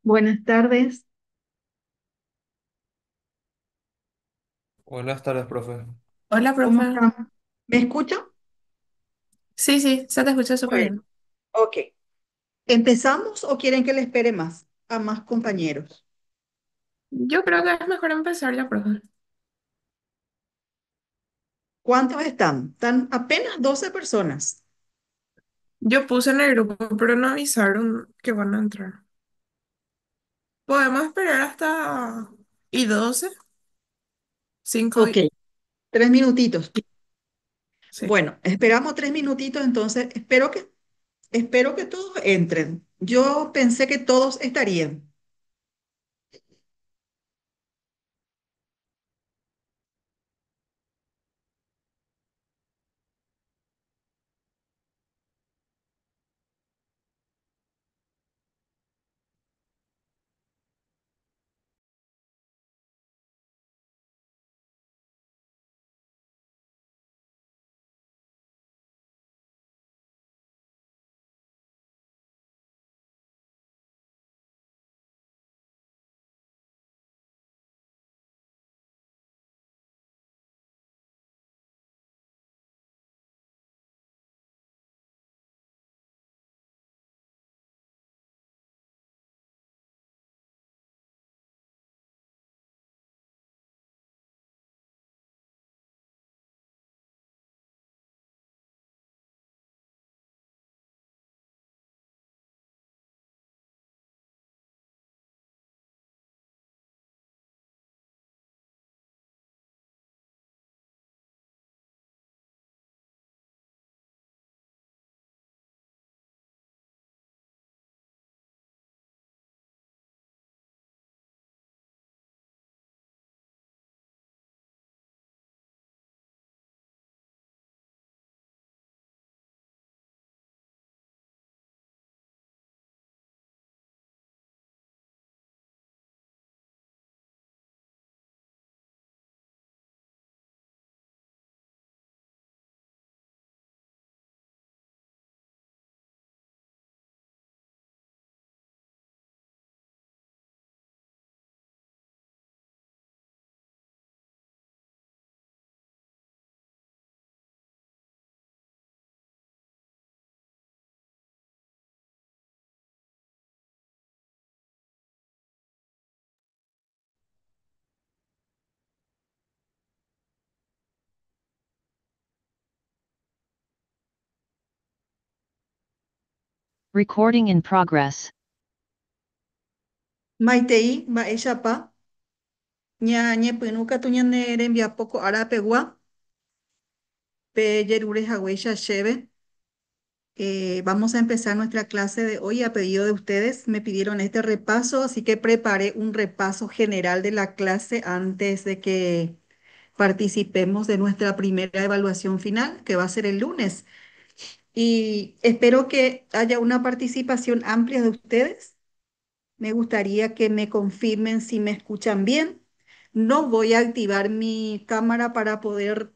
Buenas tardes, Buenas tardes, profe. Hola, ¿cómo profe. están? ¿Me escuchan? Sí, sí, se te escucha súper Bueno, bien. ok. ¿Empezamos o quieren que le espere más a más compañeros? Yo creo que es mejor empezar ya, profe. ¿Cuántos están? Están apenas 12 personas. Yo puse en el grupo, pero no avisaron que van a entrar. Podemos esperar hasta y 12, 5 Ok, y... 3 minutitos. Sí. Bueno, esperamos 3 minutitos, entonces espero que todos entren. Yo pensé que todos estarían. Recording in progress. Maitei, Maeshapa, ñañepynúka tuñanerembiapoko arapegua, pe jerure hag̃uáicha chéve. Vamos a empezar nuestra clase de hoy a pedido de ustedes. Me pidieron este repaso, así que preparé un repaso general de la clase antes de que participemos de nuestra primera evaluación final, que va a ser el lunes. Y espero que haya una participación amplia de ustedes. Me gustaría que me confirmen si me escuchan bien. No voy a activar mi cámara para poder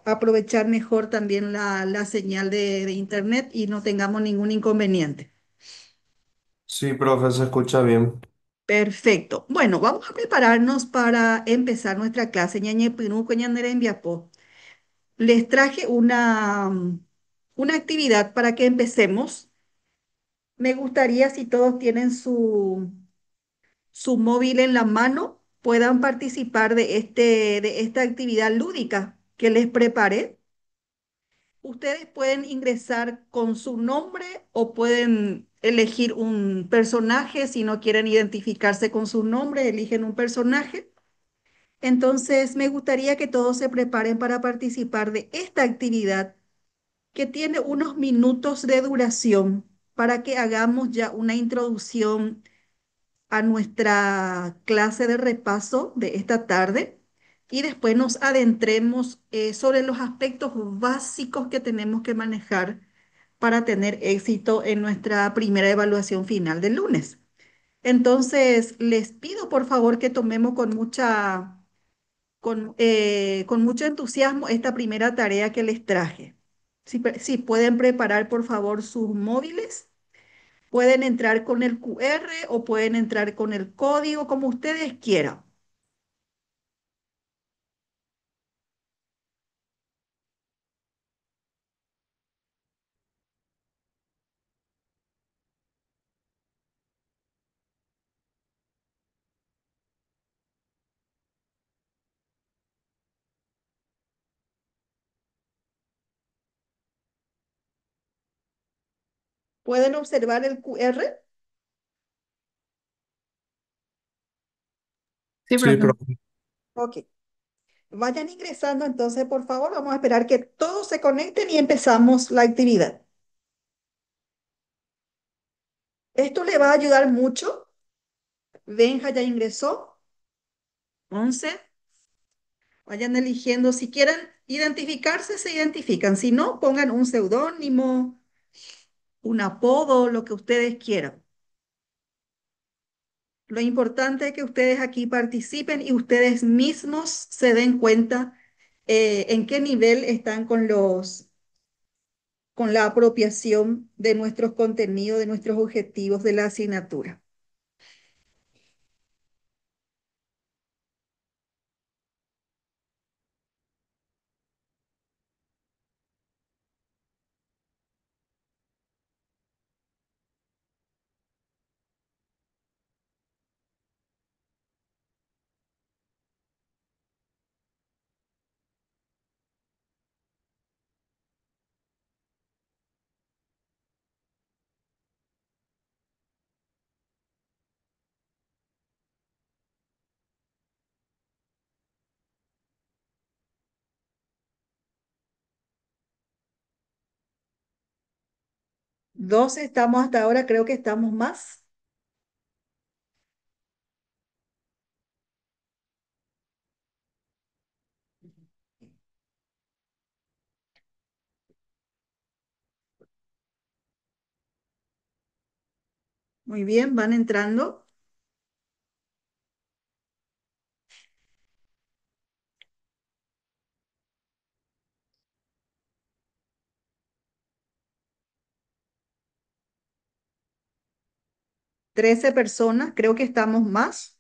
aprovechar mejor también la señal de internet y no tengamos ningún inconveniente. Sí, profe, se escucha bien. Perfecto. Bueno, vamos a prepararnos para empezar nuestra clase. Ñañe Pinú, Coñandera en Viapó. Les traje una actividad para que empecemos. Me gustaría si todos tienen su móvil en la mano, puedan participar de esta actividad lúdica que les preparé. Ustedes pueden ingresar con su nombre o pueden elegir un personaje. Si no quieren identificarse con su nombre, eligen un personaje. Entonces, me gustaría que todos se preparen para participar de esta actividad que tiene unos minutos de duración para que hagamos ya una introducción a nuestra clase de repaso de esta tarde y después nos adentremos sobre los aspectos básicos que tenemos que manejar para tener éxito en nuestra primera evaluación final del lunes. Entonces, les pido por favor que tomemos con mucho entusiasmo esta primera tarea que les traje. Si pueden preparar por favor sus móviles Pueden entrar con el QR o pueden entrar con el código, como ustedes quieran. ¿Pueden observar el QR? Sí, Sí, profe. profe. Ok. Vayan ingresando entonces, por favor. Vamos a esperar que todos se conecten y empezamos la actividad. Esto le va a ayudar mucho. Benja ya ingresó. 11. Vayan eligiendo. Si quieren identificarse, se identifican. Si no, pongan un seudónimo, un apodo, lo que ustedes quieran. Lo importante es que ustedes aquí participen y ustedes mismos se den cuenta en qué nivel están con la apropiación de nuestros contenidos, de nuestros objetivos de la asignatura. Dos estamos hasta ahora, creo que estamos más. Muy bien, van entrando. 13 personas, creo que estamos más.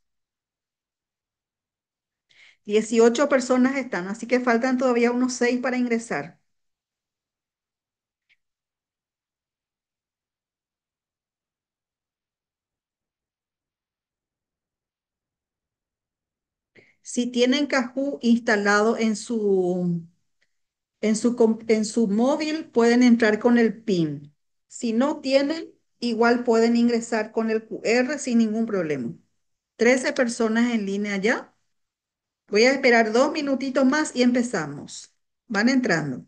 18 personas están, así que faltan todavía unos 6 para ingresar. Si tienen Kahoot instalado en su móvil, pueden entrar con el PIN. Si no tienen, igual pueden ingresar con el QR sin ningún problema. 13 personas en línea ya. Voy a esperar 2 minutitos más y empezamos. Van entrando.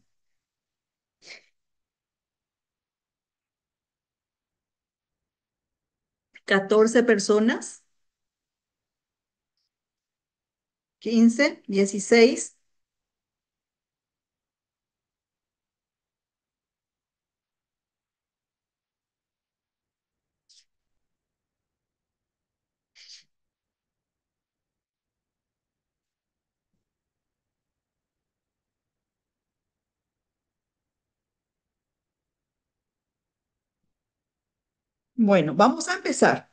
14 personas, 15, 16. Bueno, vamos a empezar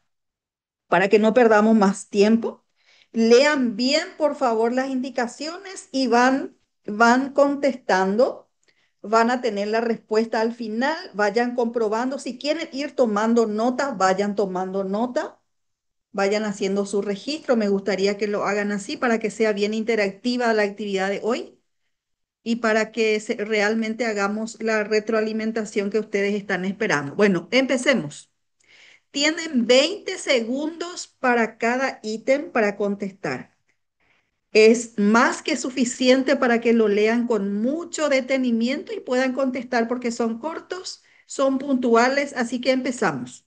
para que no perdamos más tiempo. Lean bien, por favor, las indicaciones y van contestando. Van a tener la respuesta al final. Vayan comprobando. Si quieren ir tomando nota, vayan tomando nota. Vayan haciendo su registro. Me gustaría que lo hagan así para que sea bien interactiva la actividad de hoy y para que realmente hagamos la retroalimentación que ustedes están esperando. Bueno, empecemos. Tienen 20 segundos para cada ítem para contestar. Es más que suficiente para que lo lean con mucho detenimiento y puedan contestar porque son cortos, son puntuales, así que empezamos.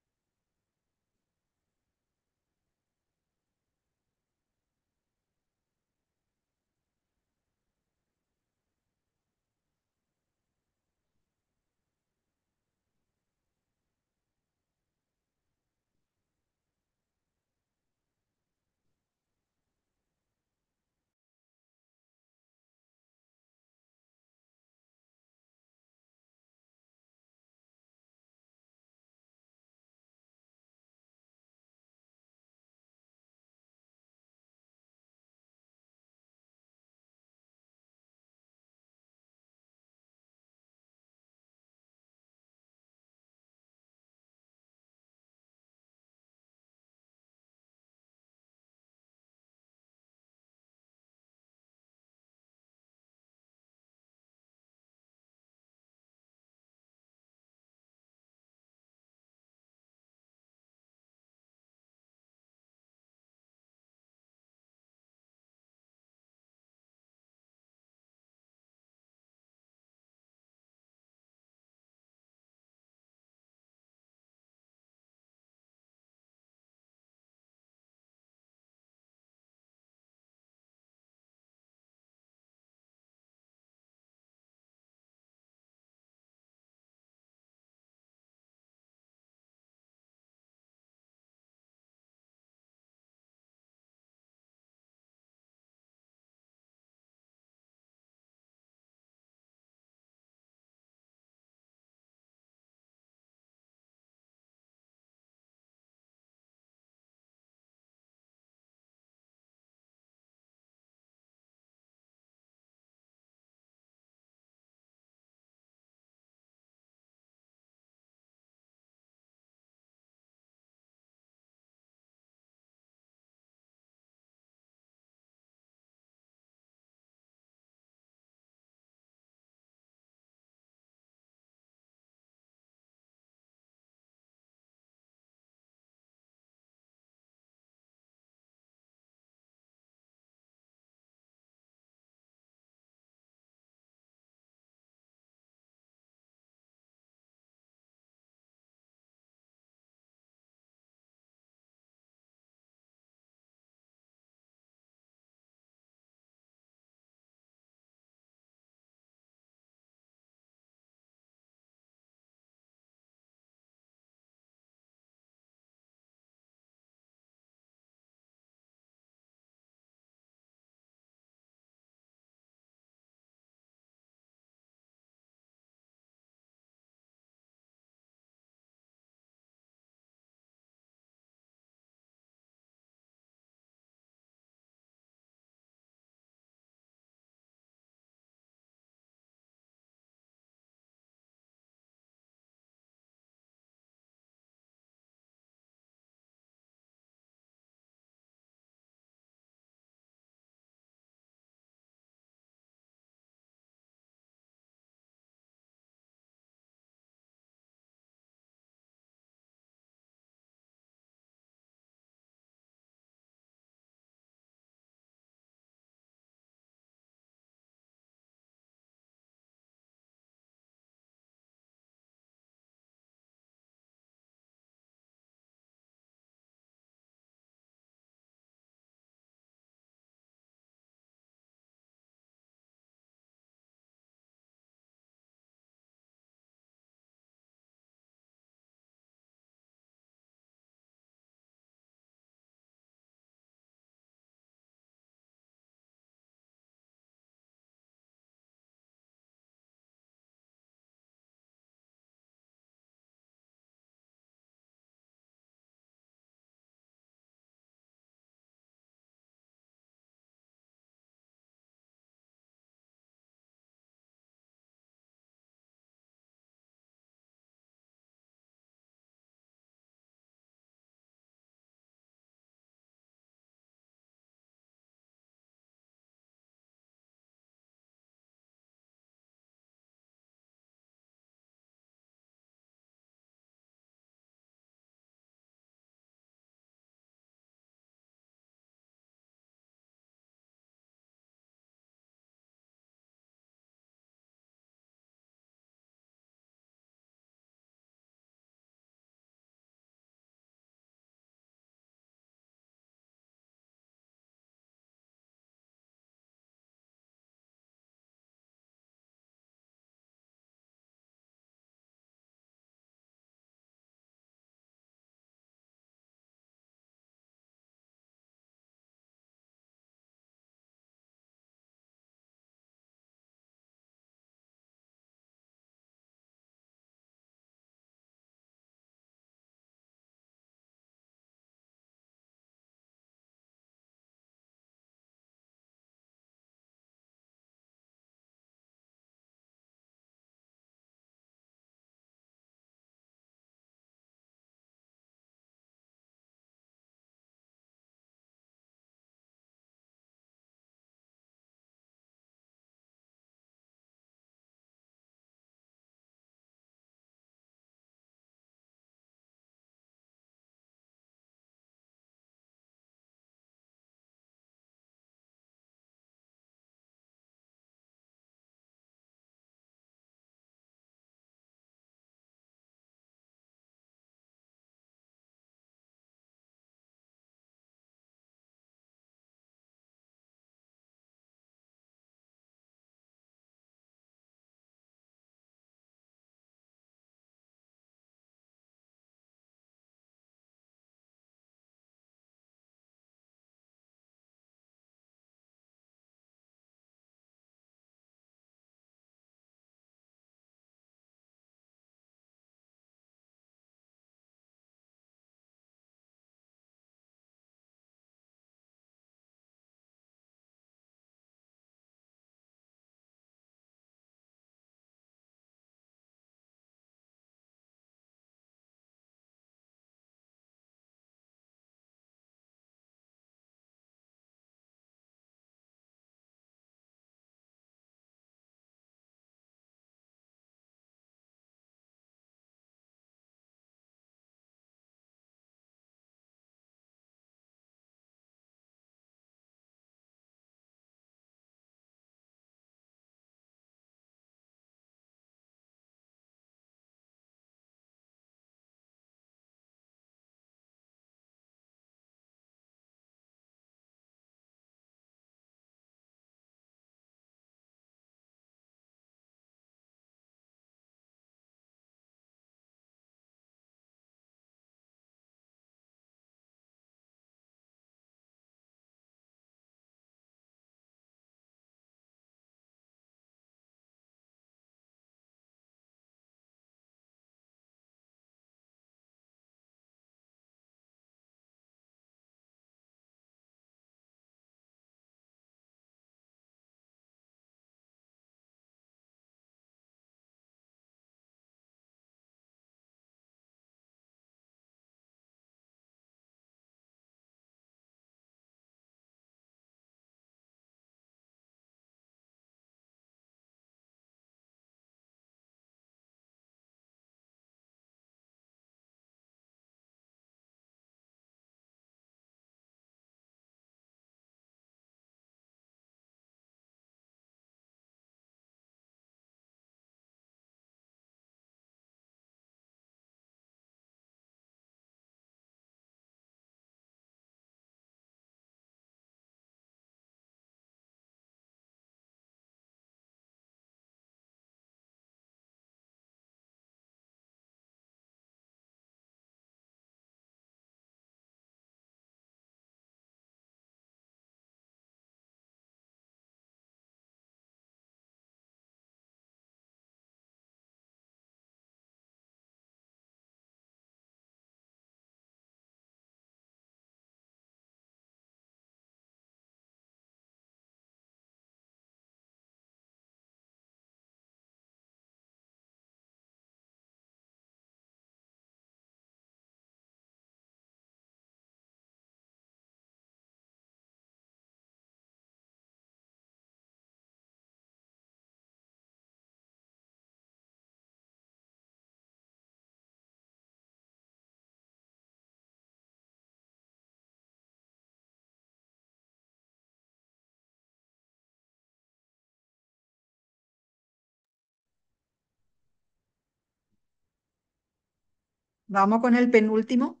Vamos con el penúltimo.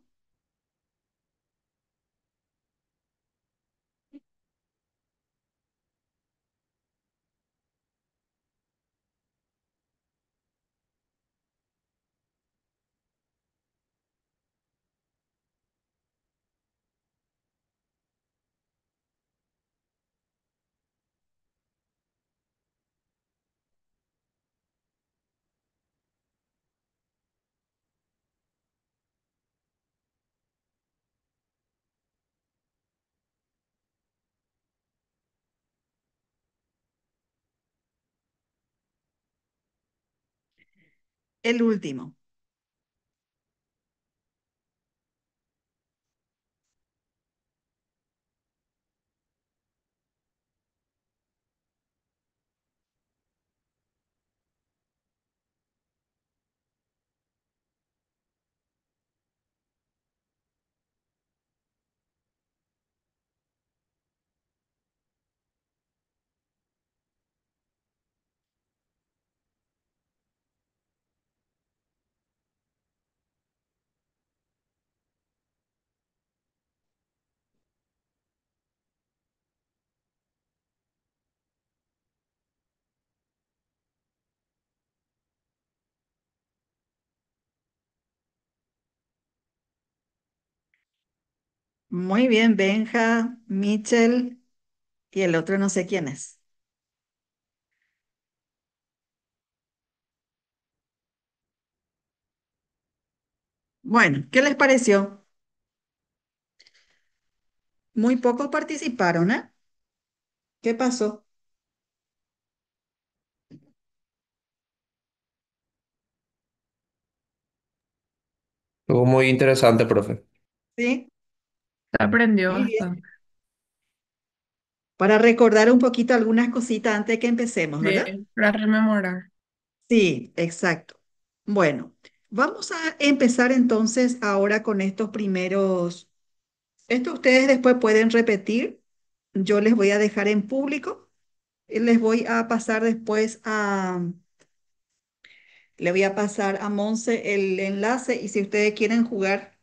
El último. Muy bien, Benja, Mitchell y el otro no sé quién es. Bueno, ¿qué les pareció? Muy pocos participaron, ¿eh? ¿Qué pasó? Estuvo muy interesante, profe. Sí, Se aprendió muy bien. bastante. Para recordar un poquito algunas cositas antes de que empecemos, ¿verdad? Para rememorar. Sí, exacto. Bueno, vamos a empezar entonces ahora con estos primeros. Esto ustedes después pueden repetir. Yo les voy a dejar en público. Y les voy a pasar después le voy a pasar a Monse el enlace y si ustedes quieren jugar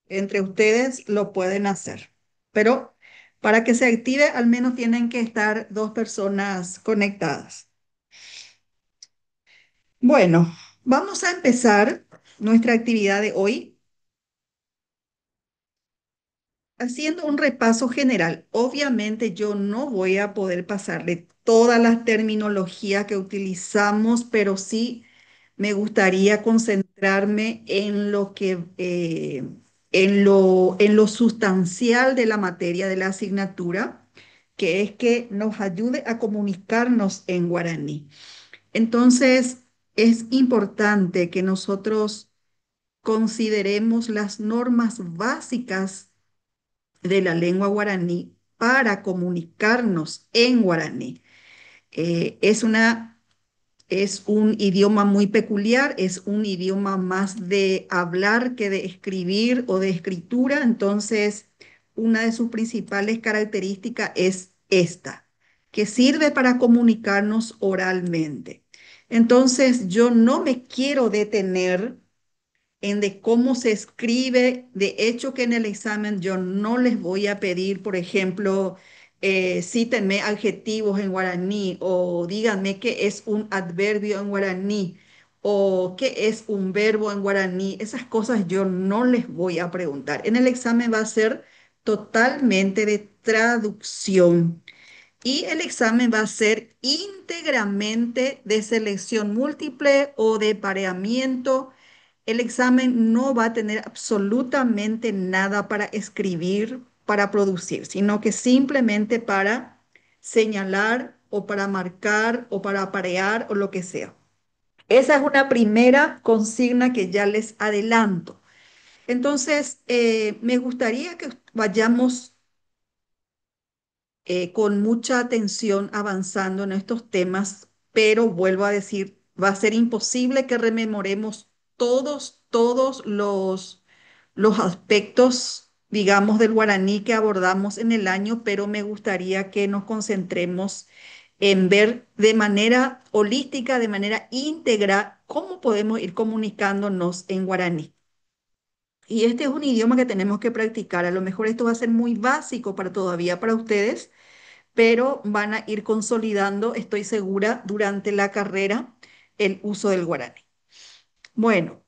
entre ustedes, lo pueden hacer. Pero para que se active, al menos tienen que estar dos personas conectadas. Bueno, vamos a empezar nuestra actividad de hoy haciendo un repaso general. Obviamente yo no voy a poder pasarle todas las terminologías que utilizamos, pero sí me gustaría concentrarme en lo que, en lo sustancial de la materia de la asignatura, que es que nos ayude a comunicarnos en guaraní. Entonces, es importante que nosotros consideremos las normas básicas de la lengua guaraní para comunicarnos en guaraní. Es es un idioma muy peculiar, es un idioma más de hablar que de escribir o de escritura, entonces una de sus principales características es esta, que sirve para comunicarnos oralmente. Entonces yo no me quiero detener en de cómo se escribe. De hecho, que en el examen yo no les voy a pedir, por ejemplo, cítenme adjetivos en guaraní o díganme qué es un adverbio en guaraní o qué es un verbo en guaraní. Esas cosas yo no les voy a preguntar. En el examen va a ser totalmente de traducción. Y el examen va a ser íntegramente de selección múltiple o de pareamiento. El examen no va a tener absolutamente nada para escribir, para producir, sino que simplemente para señalar o para marcar o para aparear o lo que sea. Esa es una primera consigna que ya les adelanto. Entonces, me gustaría que vayamos con mucha atención avanzando en estos temas, pero vuelvo a decir, va a ser imposible que rememoremos todos los aspectos, digamos, del guaraní que abordamos en el año, pero me gustaría que nos concentremos en ver de manera holística, de manera íntegra, cómo podemos ir comunicándonos en guaraní. Y este es un idioma que tenemos que practicar. A lo mejor esto va a ser muy básico para todavía para ustedes, pero van a ir consolidando, estoy segura, durante la carrera el uso del guaraní. Bueno,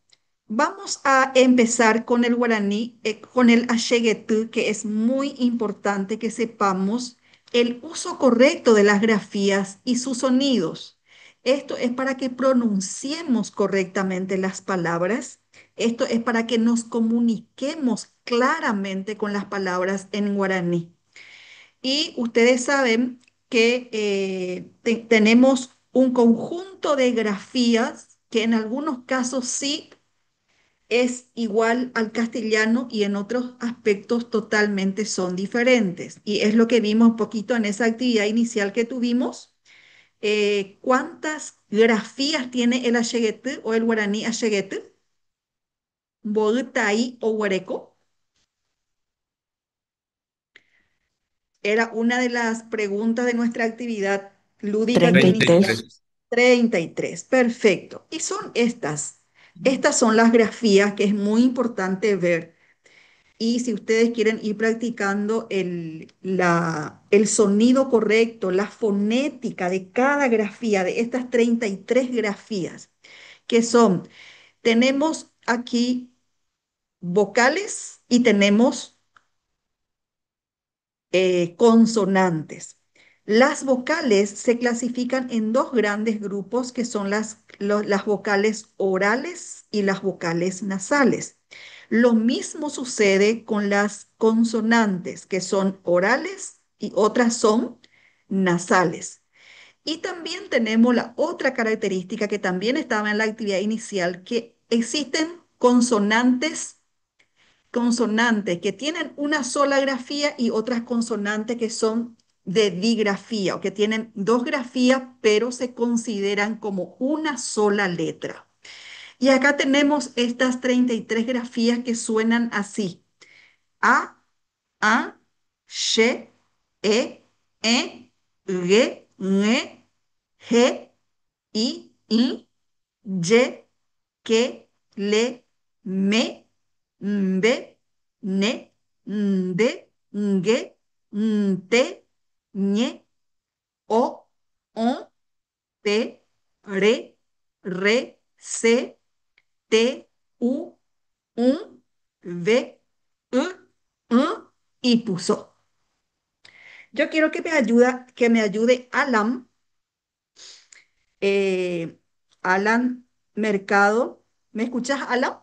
vamos a empezar con el guaraní, con el axeguetú, que es muy importante que sepamos el uso correcto de las grafías y sus sonidos. Esto es para que pronunciemos correctamente las palabras. Esto es para que nos comuniquemos claramente con las palabras en guaraní. Y ustedes saben que tenemos un conjunto de grafías que en algunos casos sí es igual al castellano y en otros aspectos totalmente son diferentes. Y es lo que vimos un poquito en esa actividad inicial que tuvimos. ¿Cuántas grafías tiene el Axeguetú o el guaraní Axeguetú? Bogotaí o Huareco. Era una de las preguntas de nuestra actividad lúdica que treinta y 33. tres 33. 33, perfecto. Y son estas. Estas son las grafías que es muy importante ver. Y si ustedes quieren ir practicando el sonido correcto, la fonética de cada grafía, de estas 33 grafías, que son, tenemos aquí vocales y tenemos consonantes. Las vocales se clasifican en dos grandes grupos que son las vocales orales y las vocales nasales. Lo mismo sucede con las consonantes, que son orales y otras son nasales. Y también tenemos la otra característica que también estaba en la actividad inicial, que existen consonantes que tienen una sola grafía y otras consonantes que son de digrafía o que tienen dos grafías, pero se consideran como una sola letra. Y acá tenemos estas 33 grafías que suenan así: A, A, She, E, G, Ng, G, Y, que, le, me, mbe, ne, nde, ngue, nte, ñe, o, on, pe, se, te, un, ve, y puso. Yo quiero que me ayude eh, Alan Mercado. ¿Me escuchas, Alan?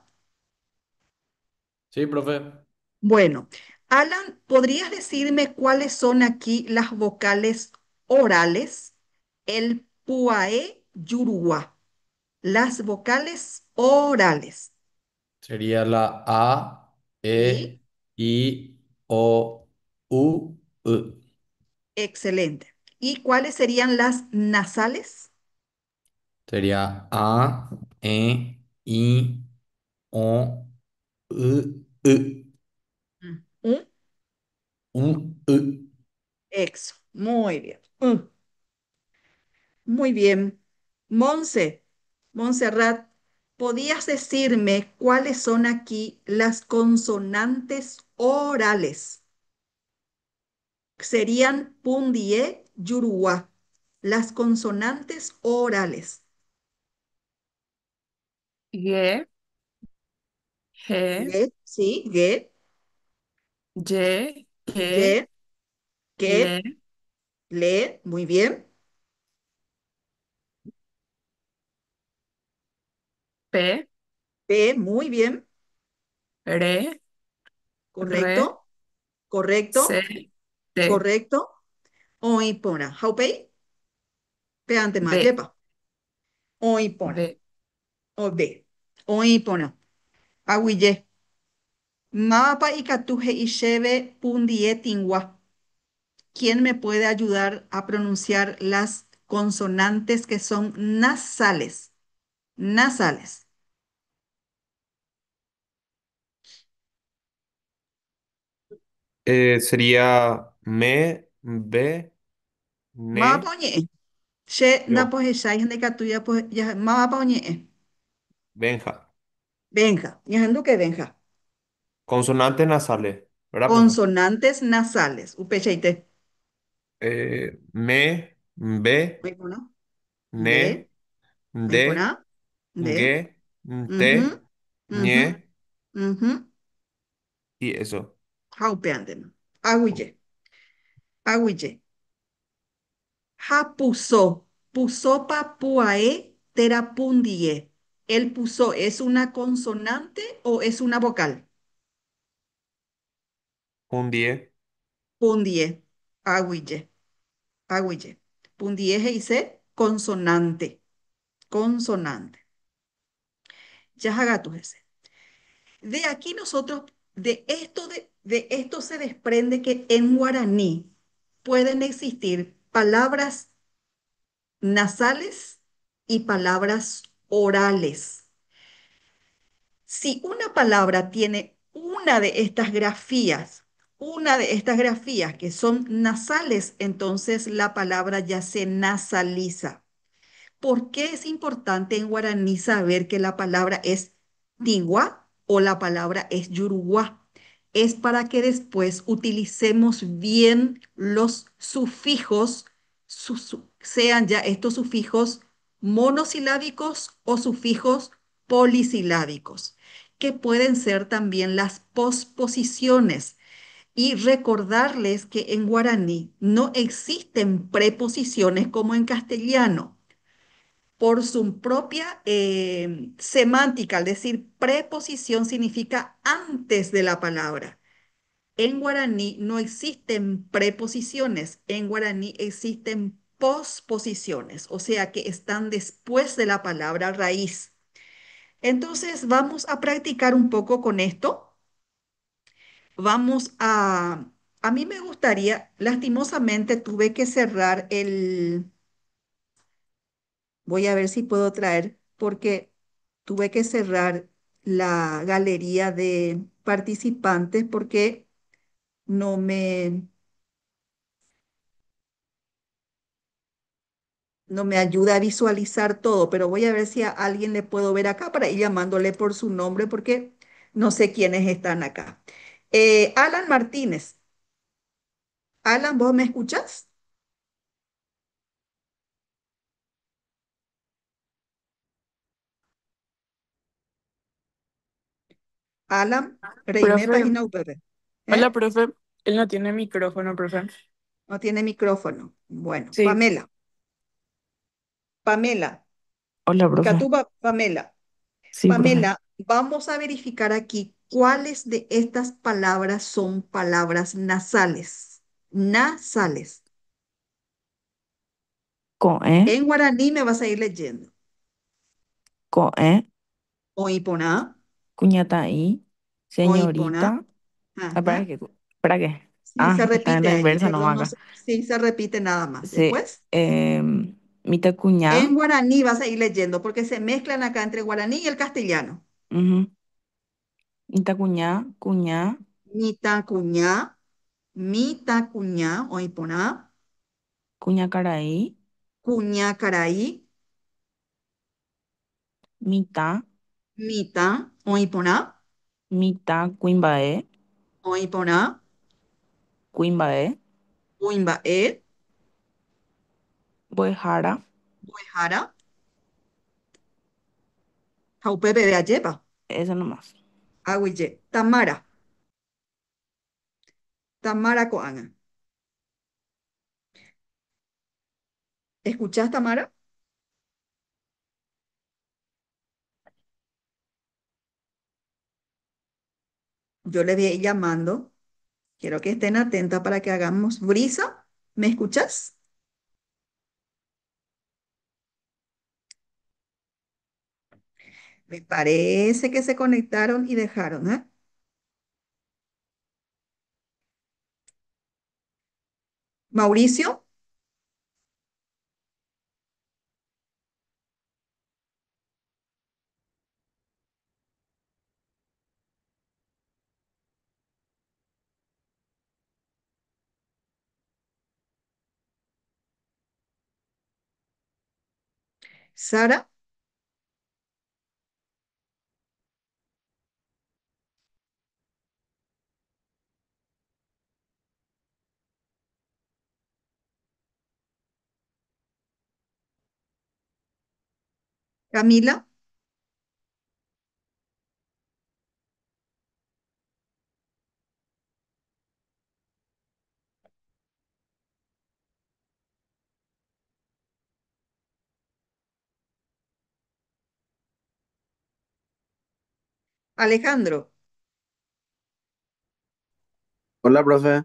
Sí, profe. Bueno, Alan, ¿podrías decirme cuáles son aquí las vocales orales? El puae yurua. Las vocales orales. Sería la A, Sí, E, I, O, U, U. excelente. ¿Y cuáles serían las nasales? Sería A, E, I, O, U, U. Un, Un, U. exo. Muy bien. Muy bien. Monse, Montserrat, ¿podías decirme cuáles son aquí las consonantes orales? Serían Pundie, Yurua, las consonantes orales. G, G, Ge, sí, ge, Y, K, ye, que, L, le, muy bien. P, P, muy bien, R, R, correcto, correcto, C, T, correcto. Oipona, haupei, peante ma, B, yepa. Oipona, B. o B. Oipona, aguille. Mapa y catuje y cheve pundie tingua. ¿Quién me puede ayudar a pronunciar las consonantes que son nasales? Nasales. Sería me, be, Mapa ne, oñe. Che, na yo. pues echai de catuya pues ya mapa oñe. Benja. Benja. Ñajandu que Benja. Consonantes nasales. ¿Verdad, profe? Consonantes nasales. Upecheite. Me, be, Oipona. ne, De. de, Oipona. De. ngue, Ujú. nte, Ujú. ñe Ujú. y eso. Jaupeanden. Aguille. Aguille. Ja puso. Puso papuae terapundie. ¿El puso es una consonante o es una vocal? Un 10. Pundie. Aguille. Aguille. Pundie dice consonante. Consonante. Ya hagatus ese. De aquí nosotros, de esto se desprende que en guaraní pueden existir palabras nasales y palabras orales. Si una palabra tiene una de estas grafías que son nasales, entonces la palabra ya se nasaliza. ¿Por qué es importante en guaraní saber que la palabra es tigua o la palabra es yuruguá? Es para que después utilicemos bien los sufijos, sean ya estos sufijos monosilábicos o sufijos polisilábicos, que pueden ser también las posposiciones. Y recordarles que en guaraní no existen preposiciones como en castellano por su propia semántica, al decir preposición significa antes de la palabra. En guaraní no existen preposiciones, en guaraní existen posposiciones, o sea que están después de la palabra raíz. Entonces vamos a practicar un poco con esto. Vamos a mí me gustaría, lastimosamente tuve que cerrar voy a ver si puedo traer, porque tuve que cerrar la galería de participantes porque no me, no me ayuda a visualizar todo, pero voy a ver si a alguien le puedo ver acá para ir llamándole por su nombre porque no sé quiénes están acá. Alan Martínez. Alan, ¿vos me escuchas? Alan, Reine, Profe, página web. hola, ¿Eh? profe. Él no tiene micrófono, profe. No tiene micrófono. Bueno, Sí, Pamela. Pamela. hola, profe. Catuba, Pamela. Sí, profe. Pamela, vamos a verificar aquí cuáles de estas palabras son palabras nasales. Nasales. Coe, En guaraní me vas a ir leyendo. coe, Oiponá, cuñataí, oiponá. señorita. Ah, ¿para Ajá. qué? ¿Para qué? Sí, Ah, se está en la repite allí, inversa perdón, nomás no acá. sé. Sí, se repite nada más. Sí, Después, mita cuñá, en guaraní vas a ir leyendo porque se mezclan acá entre guaraní y el castellano. ujú, mita cuñá, cuñá, Mita cuñá, mita cuñá, oiponá, cuña caraí, cuñá caraí, mita, mita, oiponá, mita cuimbaé, oiponá. cuimbaé, Uimba e, buejara, Guejara, Jaupepe de Ayepa, eso nomás. Aguille, Tamara, Tamara Coana. ¿Escuchás, Tamara? Yo le voy a ir llamando. Quiero que estén atentas para que hagamos. Brisa, ¿me escuchas? Me parece que se conectaron y dejaron, ¿eh? Mauricio, Sara, Camila, Alejandro. Hola, profe.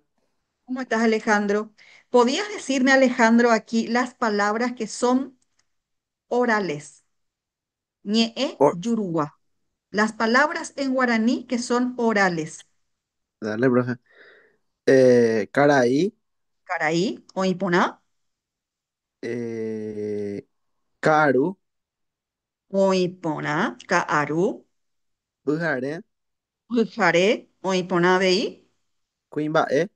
¿Cómo estás, Alejandro? ¿Podías decirme, Alejandro, aquí las palabras que son orales? Ñe'e, Oh, yuruá. Las palabras en guaraní que son orales. dale, profe. Caraí, Caraí, oiponá, eh, Caru, oiponá, ka'aru, Pujaré, Pujaré, oiponá veí, Cuimbaé.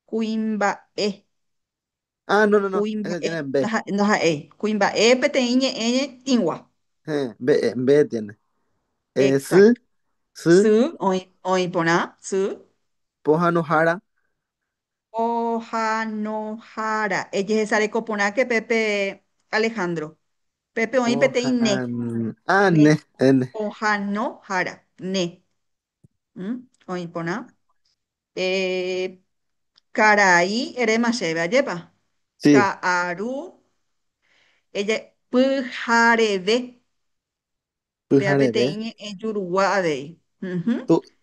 cuimba'e, Ah, no. Ese cuimba'e, tiene B. naja'e, cuimba'e, peteĩ ñe'ẽ tingua. B tiene. S, Exacto. S, Su, oiponá, su, Pojanojara, ojanojara. Ella es arecoponá que Pepe Alejandro. Pepe oí peteĩ ne, Pojan. ne, N. ojanojara, ne. Oiponá. Eh, Carai, eremasheba, yepa. Sí, Kaaru, ella, pujareve, vea Pujaré B. peteñe en Yuruguade.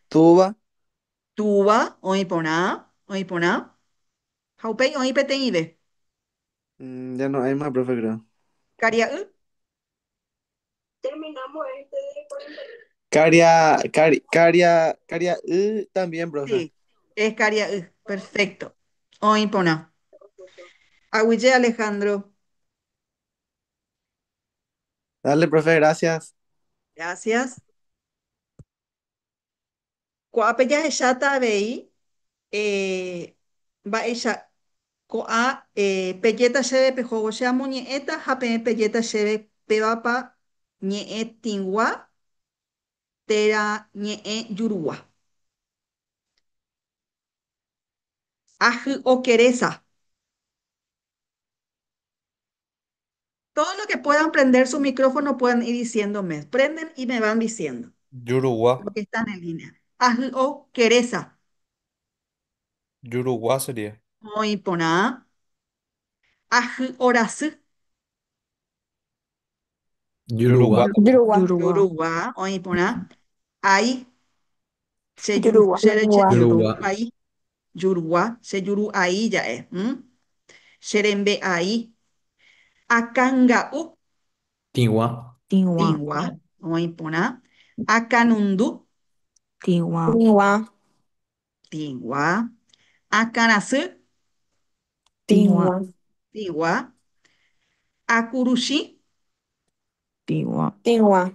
Tuba. Tuba, oiponá. Jaupei, oi peteñive. Ya no hay más, profe, creo. Cariaú, Caria, también, profe. sí, es cariaú. Perfecto. Oiponá. Aguille Alejandro, Dale, profe, gracias. gracias. Coapeya echata vei, va ella, coa, pelleta cheve pejogo sea muñeeta, jape pelleta cheve pebapa, ñe tingua, tera ñe yurua. Aju o quereza. Todo lo que puedan prender su micrófono pueden ir diciéndome. Prenden y me van diciendo Yuruguá. lo que están en línea. Aju o quereza. Yuruguá sería. Muy pona. Aju orazu. Yoruba. Yuruguá. Yoruba. Yoruba. Yoruba. Muy pona. Ahí. Yoruba. Se Yoruba. yuru Yoruba. ahí. Yoruba. Se yuru ahí ya es. Serembe ahí. Akanga u. Tiwa. Tinwa. Tingwa. Muy pona. Akanundu. Tinwa. Tinwa. Tingwa. Akanasu. Tinwa. Tingwa. Akurushi. Tinwa. Tinwa.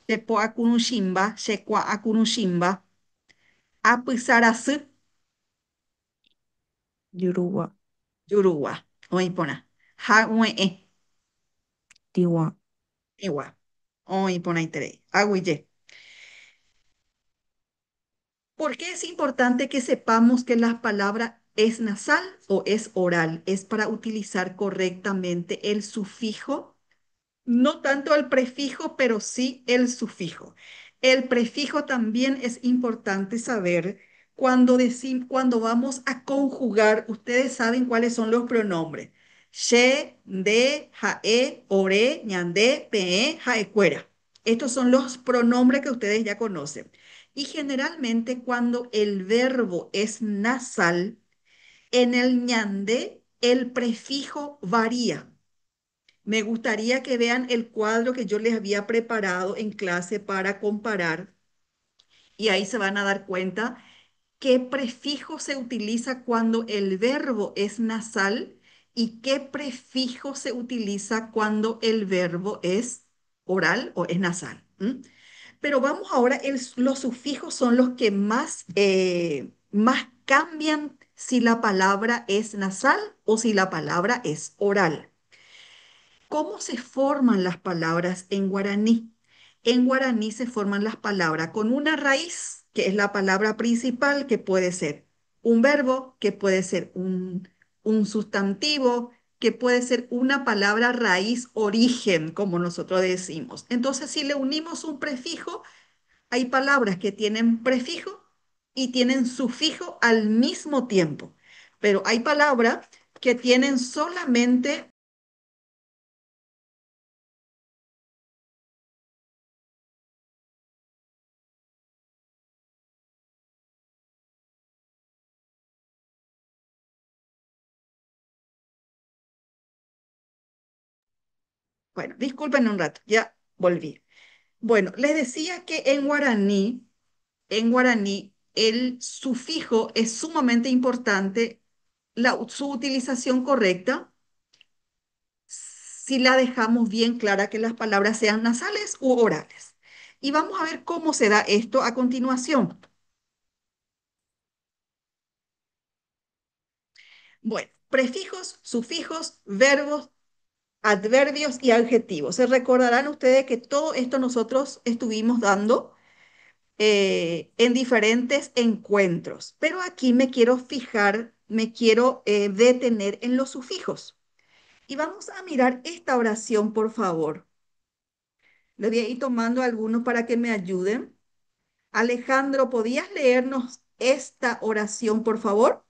Sepo akunushimba. Sekwa akunushimba. Apysarasu. Yoruba. Yoruba. Muy pona. Hagüe. Tinwa. Igual. Muy pona interés. Agüille. ¿Por qué es importante que sepamos que la palabra es nasal o es oral? Es para utilizar correctamente el sufijo, no tanto el prefijo, pero sí el sufijo. El prefijo también es importante saber cuando vamos a conjugar. Ustedes saben cuáles son los pronombres. She, de, jae, ore, ñande, pe, jaecuera. Estos son los pronombres que ustedes ya conocen. Y generalmente cuando el verbo es nasal, en el ñande el prefijo varía. Me gustaría que vean el cuadro que yo les había preparado en clase para comparar y ahí se van a dar cuenta qué prefijo se utiliza cuando el verbo es nasal y qué prefijo se utiliza cuando el verbo es oral o es nasal. Pero vamos ahora, los sufijos son los que más cambian si la palabra es nasal o si la palabra es oral. ¿Cómo se forman las palabras en guaraní? En guaraní se forman las palabras con una raíz, que es la palabra principal, que puede ser un verbo, que puede ser un sustantivo, que puede ser una palabra raíz origen, como nosotros decimos. Entonces, si le unimos un prefijo, hay palabras que tienen prefijo y tienen sufijo al mismo tiempo, pero hay palabras que tienen solamente. Bueno, disculpen un rato, ya volví. Bueno, les decía que en guaraní, el sufijo es sumamente importante, su utilización correcta, si la dejamos bien clara que las palabras sean nasales u orales. Y vamos a ver cómo se da esto a continuación. Bueno, prefijos, sufijos, verbos, adverbios y adjetivos. Se recordarán ustedes que todo esto nosotros estuvimos dando en diferentes encuentros, pero aquí me quiero fijar, me quiero detener en los sufijos. Y vamos a mirar esta oración, por favor. Le voy a ir tomando algunos para que me ayuden. Alejandro, ¿podías leernos esta oración, por favor?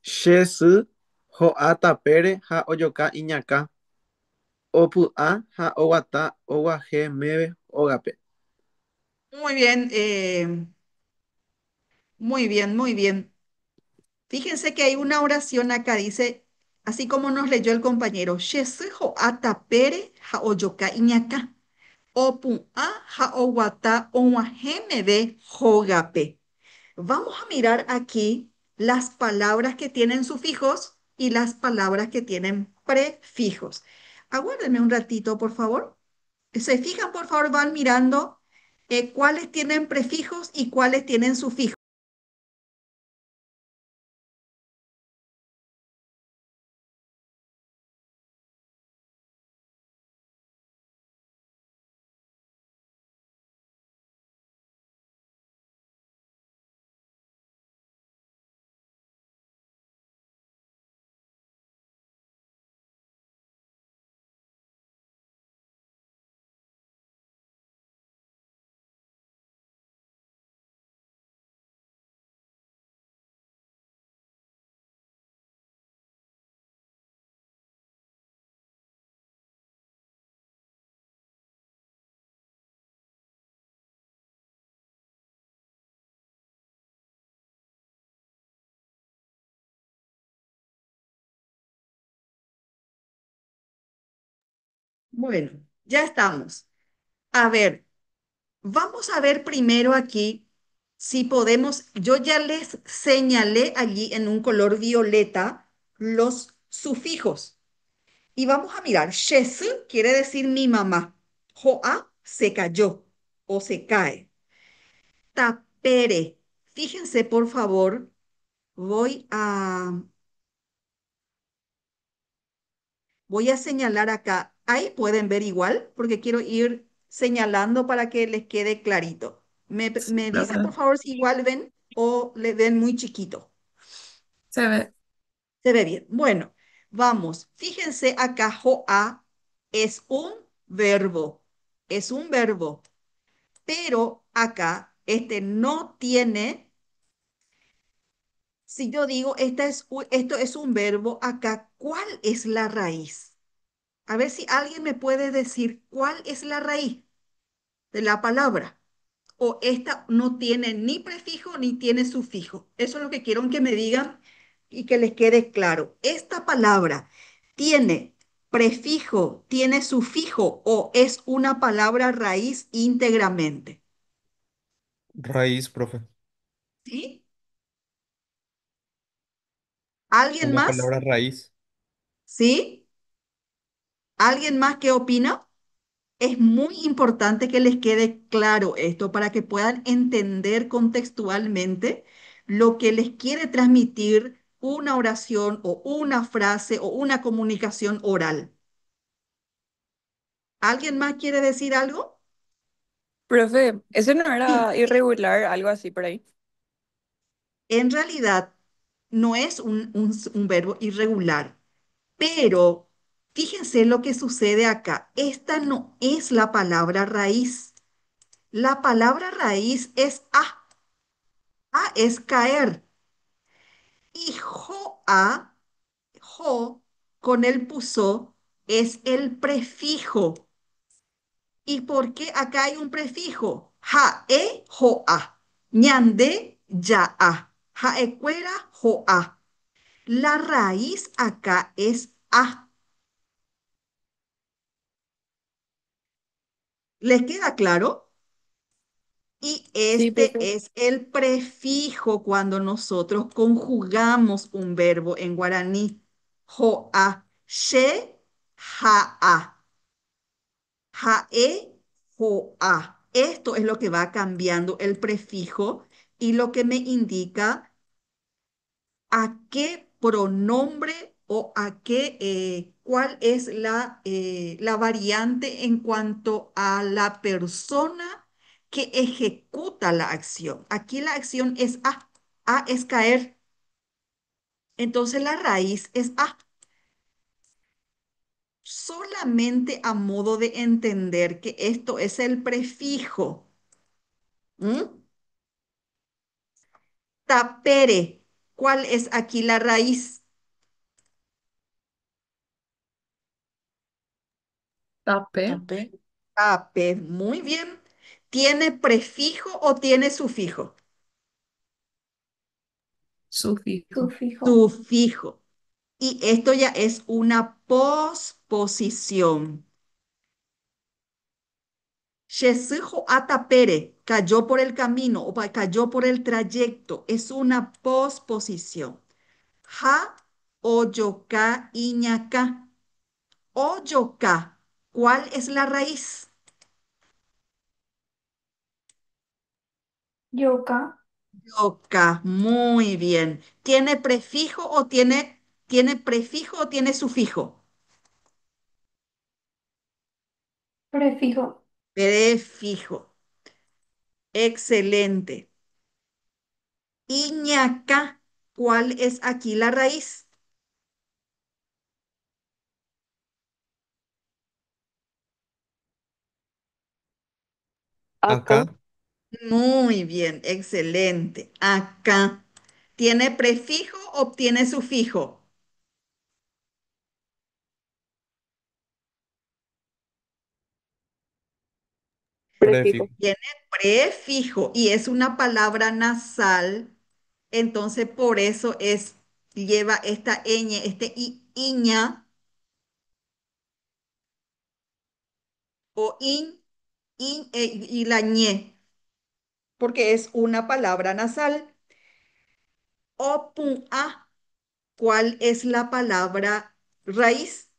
Che sy ho'a tapére ha ojoka iñakã. Opy'a ha oguata og̃uahẽ meve ógape. Muy bien, muy bien, muy bien. Fíjense que hay una oración acá, dice, así como nos leyó el compañero, Shesujo atapere haoyoka iñaka, opu'a haowata onwahemebe jogape. Vamos a mirar aquí las palabras que tienen sufijos y las palabras que tienen prefijos. Aguárdenme un ratito, por favor. Se fijan, por favor, van mirando cuáles tienen prefijos y cuáles tienen sufijos. Bueno, ya estamos. A ver, vamos a ver primero aquí si podemos, yo ya les señalé allí en un color violeta los sufijos. Y vamos a mirar, shesu quiere decir mi mamá. Joa se cayó o se cae. Tapere, fíjense por favor, voy a, voy a señalar acá. Ahí pueden ver igual, porque quiero ir señalando para que les quede clarito. Sí, Me dicen por profe. favor si igual ven o le ven muy chiquito. Se ve. Se ve bien. Bueno, vamos. Fíjense acá, joa es un verbo. Es un verbo. Pero acá este no tiene, si yo digo esto es un verbo, acá, ¿cuál es la raíz? A ver si alguien me puede decir cuál es la raíz de la palabra. O esta no tiene ni prefijo ni tiene sufijo. Eso es lo que quiero que me digan y que les quede claro. Esta palabra tiene prefijo, tiene sufijo o es una palabra raíz íntegramente. Raíz, profe. ¿Sí? ¿Alguien Una más? palabra raíz. ¿Sí? ¿Alguien más qué opina? Es muy importante que les quede claro esto para que puedan entender contextualmente lo que les quiere transmitir una oración o una frase o una comunicación oral. ¿Alguien más quiere decir algo? Profe, ¿ese no Sí. era irregular, algo así por ahí? En realidad, no es un verbo irregular, pero fíjense lo que sucede acá. Esta no es la palabra raíz. La palabra raíz es a. A es caer. Y joa, jo, con el puso, es el prefijo. ¿Y por qué acá hay un prefijo? Jae, joa. Ñande, ya Jaecuera, joa. La raíz acá es a. ¿Les queda claro? Y Sí, profe. este es el prefijo cuando nosotros conjugamos un verbo en guaraní. Joa, she, jaa. Jae, joa. Esto es lo que va cambiando el prefijo y lo que me indica a qué pronombre o a qué, cuál es la variante en cuanto a la persona que ejecuta la acción. Aquí la acción es a. A es caer. Entonces la raíz es a. Solamente a modo de entender que esto es el prefijo. ¿Mm? Tapere. ¿Cuál es aquí la raíz? Tapé, Tapé. Tape. Muy bien. ¿Tiene prefijo o tiene sufijo? sufijo. Sufijo. Sufijo. Y esto ya es una posposición. Shesujo atapere, cayó por el camino o cayó por el trayecto. Es una posposición. Ja, oyoka, iñaka. Oyoka, ¿cuál es la raíz? Yoka. Yoka, muy bien. ¿Tiene prefijo o tiene prefijo o tiene sufijo? Prefijo. Prefijo. Excelente. Iñaca, ¿cuál es aquí la raíz? Acá. Acá, Muy bien, excelente. Acá. ¿Tiene prefijo o tiene sufijo? Prefijo. prefijo. Tiene prefijo y es una palabra nasal, entonces por eso lleva esta ñ, iña o y la ñe, porque es una palabra nasal. O pun a, ¿cuál es la palabra raíz?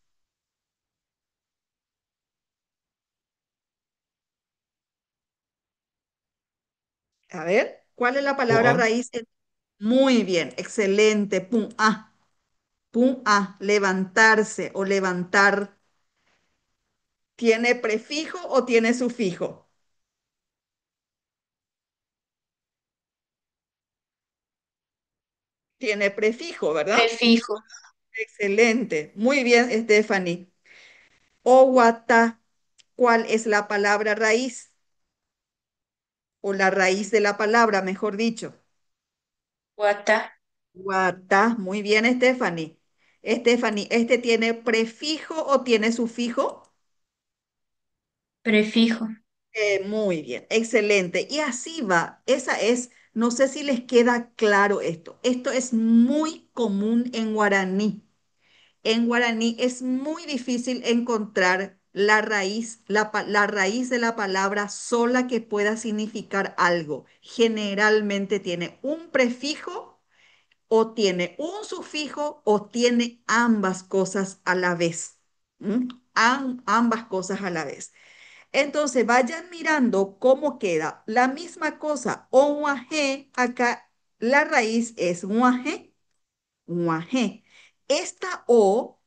A ver, ¿cuál es la palabra Poa, raíz? Muy bien, excelente. Pum a, levantarse o levantar. ¿Tiene prefijo o tiene sufijo? Tiene prefijo, ¿verdad? Prefijo. Excelente. Muy bien, Stephanie. O guata, ¿cuál es la palabra raíz? O la raíz de la palabra, mejor dicho. Guata. Guata, muy bien, Stephanie. Stephanie, ¿este tiene prefijo o tiene sufijo? Prefijo. Muy bien, excelente. Y así va. Esa es, no sé si les queda claro esto. Esto es muy común en guaraní. En guaraní es muy difícil encontrar la raíz, la raíz de la palabra sola que pueda significar algo. Generalmente tiene un prefijo o tiene un sufijo o tiene ambas cosas a la vez. ¿Mm? Ambas cosas a la vez. Entonces vayan mirando cómo queda. La misma cosa, onguaje, acá la raíz es guaje, guaje. Esta o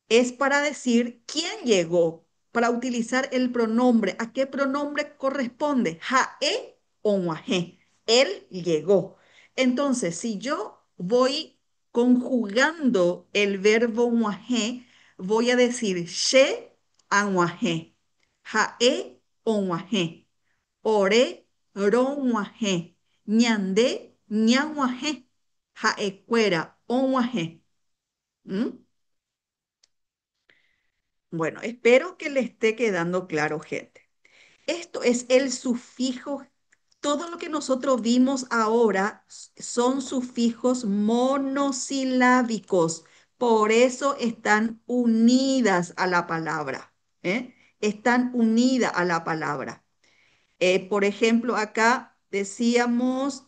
es para decir quién llegó, para utilizar el pronombre. ¿A qué pronombre corresponde? Jae o guaje. Él llegó. Entonces, si yo voy conjugando el verbo muajé, voy a decir she anguajé, jae onguajé, ore ronguajé, ñande ñanguajé, jaecuera onguajé. ¿Mm? Bueno, espero que le esté quedando claro, gente. Esto es el sufijo. Todo lo que nosotros vimos ahora son sufijos monosilábicos. Por eso están unidas a la palabra. ¿Eh? Están unidas a la palabra. Por ejemplo, acá decíamos,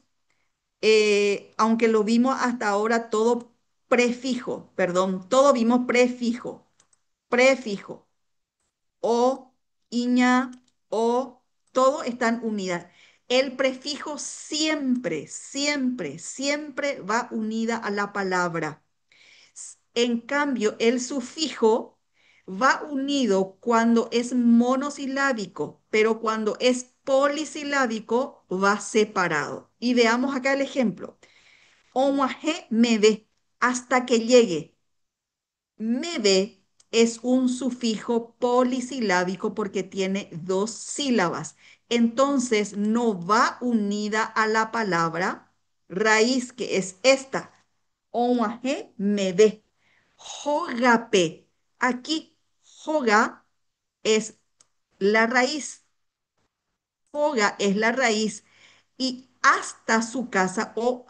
aunque lo vimos hasta ahora todo prefijo, perdón, todo vimos prefijo, prefijo o, iña, o, todo están unidas. El prefijo siempre, siempre, siempre va unida a la palabra. En cambio, el sufijo va unido cuando es monosilábico, pero cuando es polisilábico va separado. Y veamos acá el ejemplo. Omaje me ve hasta que llegue. Me ve es un sufijo polisilábico porque tiene dos sílabas. Entonces no va unida a la palabra raíz, que es esta. Omaje me ve. Jogape. Aquí, joga es la raíz. Joga es la raíz y hasta su casa o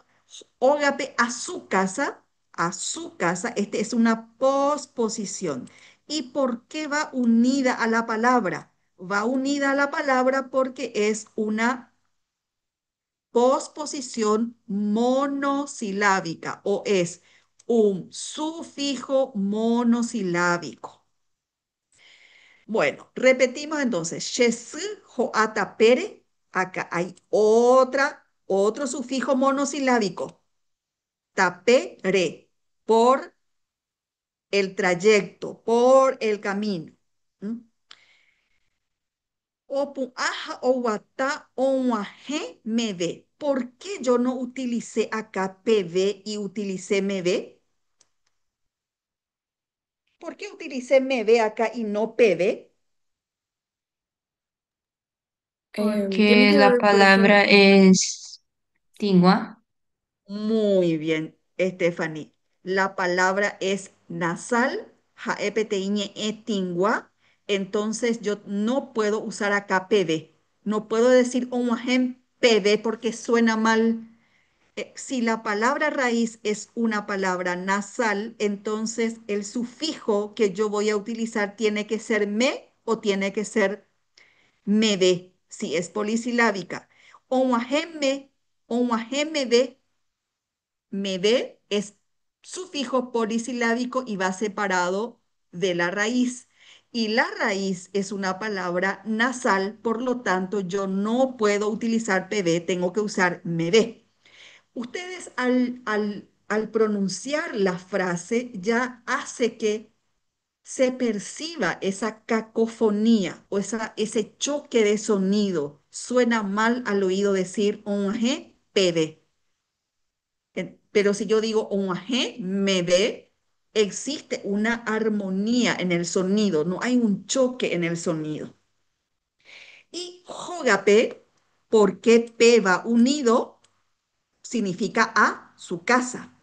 ógape a su casa, este es una posposición. ¿Y por qué va unida a la palabra? Va unida a la palabra porque es una posposición monosilábica o es un sufijo monosilábico. Bueno, repetimos entonces. Shesü joata pere. Acá hay otro sufijo monosilábico. Tapere, por el trayecto, por el camino. ¿Mm? Opu aja o wata onwaje me ve. ¿Por qué yo no utilicé acá PV y utilicé me ve? ¿Por qué utilicé me ve acá y no PV? Tiene Porque que la ver, profe. palabra es tingua. Muy bien, Stephanie. La palabra es nasal, jaepeteiñe etingua. Entonces yo no puedo usar acá PV. No puedo decir omuajem PV porque suena mal. Si la palabra raíz es una palabra nasal, entonces el sufijo que yo voy a utilizar tiene que ser me o tiene que ser mebe, si es polisilábica. Omuajemme, omuajemmebe, me ve es sufijo polisilábico y va separado de la raíz. Y la raíz es una palabra nasal, por lo tanto yo no puedo utilizar PB, tengo que usar me ve. Ustedes al pronunciar la frase ya hace que se perciba esa cacofonía o ese choque de sonido. Suena mal al oído decir onge, PB. Pero si yo digo un ajé, me ve, existe una armonía en el sonido, no hay un choque en el sonido. Y jogape, porque P va unido, significa a su casa.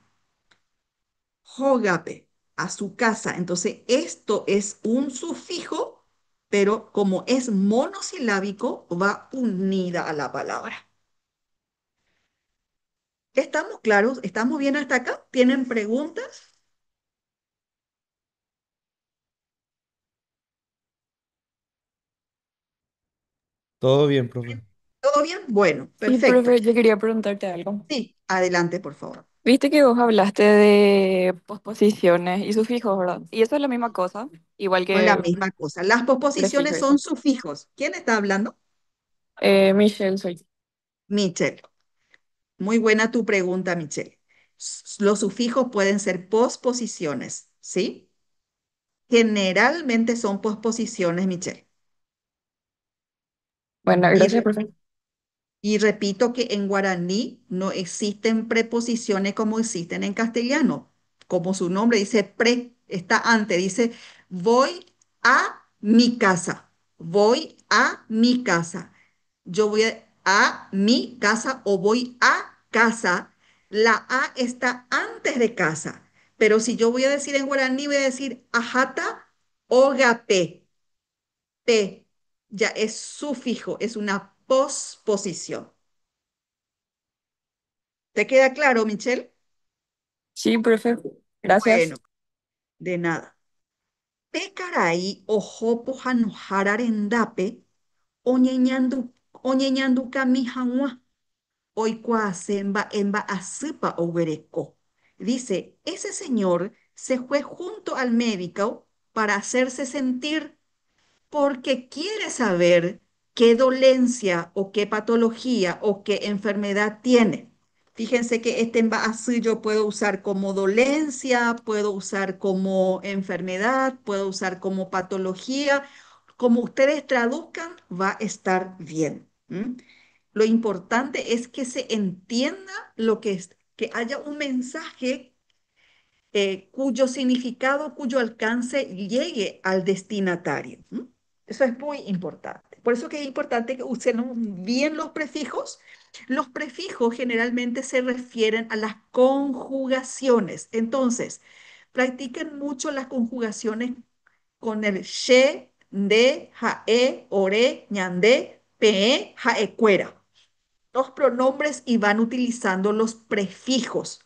Jogape, a su casa. Entonces, esto es un sufijo, pero como es monosilábico, va unida a la palabra. ¿Estamos claros? ¿Estamos bien hasta acá? ¿Tienen preguntas? Todo bien, profe. ¿Todo bien? Bueno, Sí, perfecto. profe, yo quería preguntarte algo. Sí, adelante, por favor. Viste que vos hablaste de posposiciones y sufijos, ¿verdad? Y eso es la misma cosa, igual Son la que misma cosa. Las prefijo posposiciones eso. son sufijos. ¿Quién está hablando? Michelle soy. Michelle. Muy buena tu pregunta, Michelle. Los sufijos pueden ser posposiciones, ¿sí? Generalmente son posposiciones, Michelle. Bueno, Y gracias, profe. Y repito que en guaraní no existen preposiciones como existen en castellano. Como su nombre dice, pre, está antes, dice, voy a mi casa, voy a mi casa. Yo voy a mi casa o voy a casa. La A está antes de casa. Pero si yo voy a decir en guaraní, voy a decir ajata o gape. P ya es sufijo, es una posposición. ¿Te queda claro, Michelle? Sí, profe. Gracias. Bueno, de nada. Pekarai ojopo hanohar arendape oñeñandu, oñeñanduka mihanwa oikuase emba asыpa oguereko. Dice, ese señor se fue junto al médico para hacerse sentir porque quiere saber qué dolencia o qué patología o qué enfermedad tiene. Fíjense que este envase yo puedo usar como dolencia, puedo usar como enfermedad, puedo usar como patología. Como ustedes traduzcan, va a estar bien. ¿M? Lo importante es que se entienda lo que es, que haya un mensaje cuyo significado, cuyo alcance llegue al destinatario. ¿M? Eso es muy importante. Por eso que es importante que usemos bien los prefijos. Los prefijos generalmente se refieren a las conjugaciones. Entonces, practiquen mucho las conjugaciones con el she, de, jae, ore, ñande, pe, jae, cuera. Los pronombres y van utilizando los prefijos.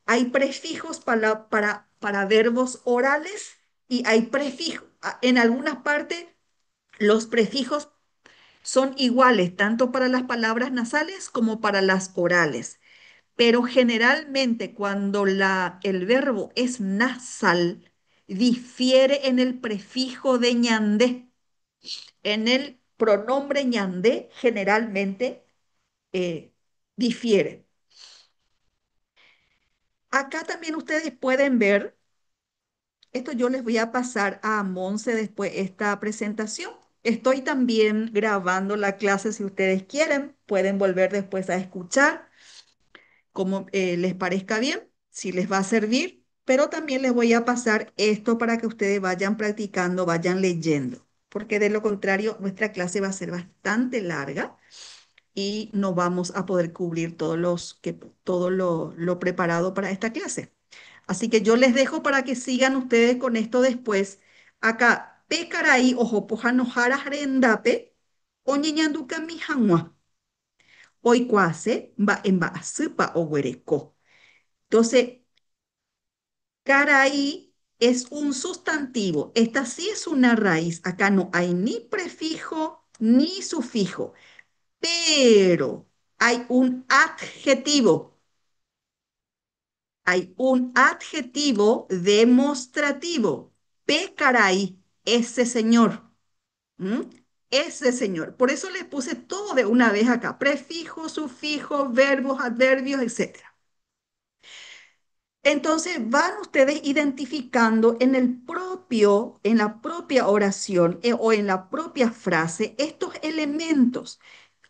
Hay prefijos para verbos orales y hay prefijos. En algunas partes, los prefijos son iguales, tanto para las palabras nasales como para las orales. Pero generalmente cuando el verbo es nasal, difiere en el prefijo de ñandé. En el pronombre ñandé generalmente difiere. Acá también ustedes pueden ver. Esto yo les voy a pasar a Monse después esta presentación. Estoy también grabando la clase si ustedes quieren. Pueden volver después a escuchar como les parezca bien, si les va a servir. Pero también les voy a pasar esto para que ustedes vayan practicando, vayan leyendo. Porque de lo contrario, nuestra clase va a ser bastante larga y no vamos a poder cubrir todo lo preparado para esta clase. Así que yo les dejo para que sigan ustedes con esto después. Acá, pekarai ojo pohanohara rendape, oñeñanduka mihanwa, oikuase, va en asыpa oguereko. Entonces, caray es un sustantivo. Esta sí es una raíz. Acá no hay ni prefijo ni sufijo, pero hay un adjetivo. Hay un adjetivo demostrativo. Pe caray, ese señor. ¿M? Ese señor. Por eso le puse todo de una vez acá. Prefijo, sufijo, verbos, adverbios, etcétera. Entonces van ustedes identificando en la propia oración o en la propia frase estos elementos.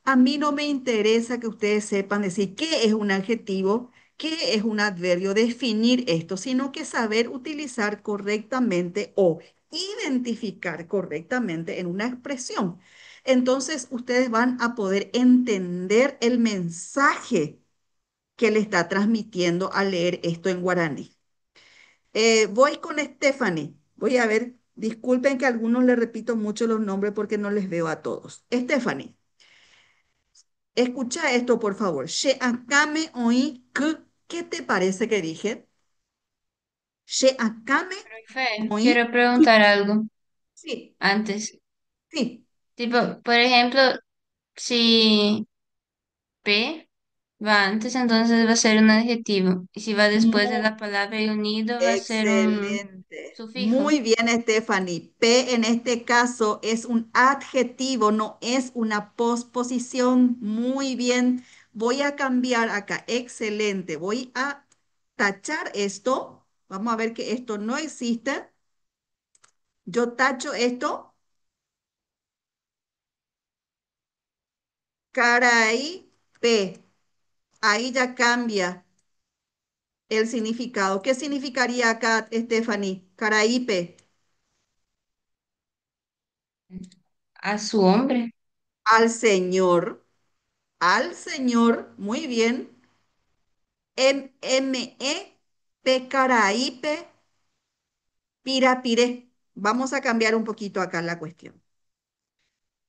A mí no me interesa que ustedes sepan decir qué es un adjetivo, qué es un adverbio, definir esto, sino que saber utilizar correctamente o identificar correctamente en una expresión. Entonces, ustedes van a poder entender el mensaje que le está transmitiendo al leer esto en guaraní. Voy con Stephanie. Voy a ver, disculpen que a algunos les repito mucho los nombres porque no les veo a todos. Stephanie. Escucha esto, por favor. She akame oí ¿qué te parece que dije? She akame Profe, oí quiero k. preguntar algo Sí, antes. sí. Tipo, por ejemplo, si P va antes, entonces va a ser un adjetivo. Y si va después de Muy la palabra y unido, va a ser un excelente. sufijo. Muy bien, Stephanie. P en este caso es un adjetivo, no es una posposición. Muy bien. Voy a cambiar acá. Excelente. Voy a tachar esto. Vamos a ver que esto no existe. Yo tacho esto Caraipe. Ahí ya cambia el significado. ¿Qué significaría acá, Stephanie? Caraipe. A su hombre. Al Señor. Al Señor. Muy bien. M-E-P Caraipe. Pirapiré. Vamos a cambiar un poquito acá la cuestión.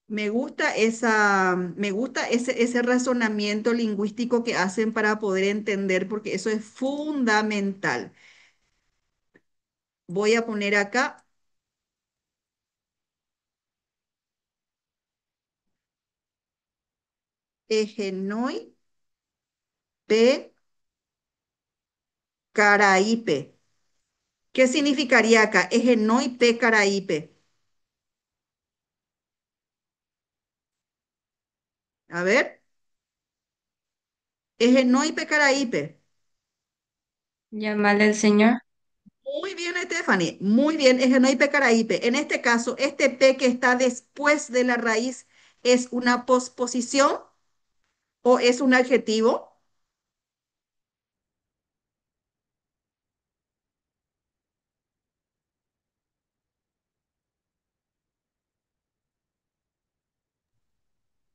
Me gusta ese razonamiento lingüístico que hacen para poder entender, porque eso es fundamental. Voy a poner acá Egenoi P Caraipe. ¿Qué significaría acá? Egenoi P Caraipe. A ver, Egenoi P Caraipe. Llamarle al Señor. Muy bien, Stephanie. Muy bien, Egenoi P Caraipe. En este caso, este P que está después de la raíz es una posposición o es un adjetivo.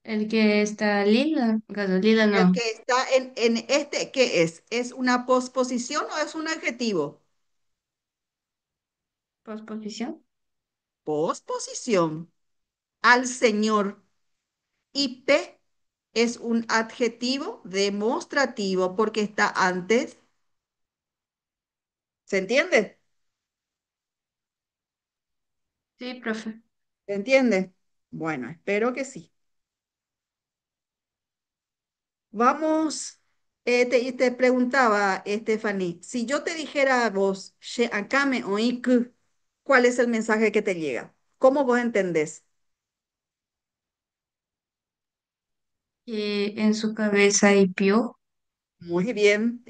El que está lila. Gasolina El no. que está en este, ¿qué es? ¿Es una posposición o es un adjetivo? Posposición. Posposición. Al Señor. Y P es un adjetivo demostrativo porque está antes. ¿Se entiende? Sí, profe. ¿Se entiende? Bueno, espero que sí. Vamos, te preguntaba, Stephanie, si yo te dijera a vos, "She akame oí que", ¿cuál es el mensaje que te llega? ¿Cómo vos entendés? Que en su cabeza hay pio. Muy bien,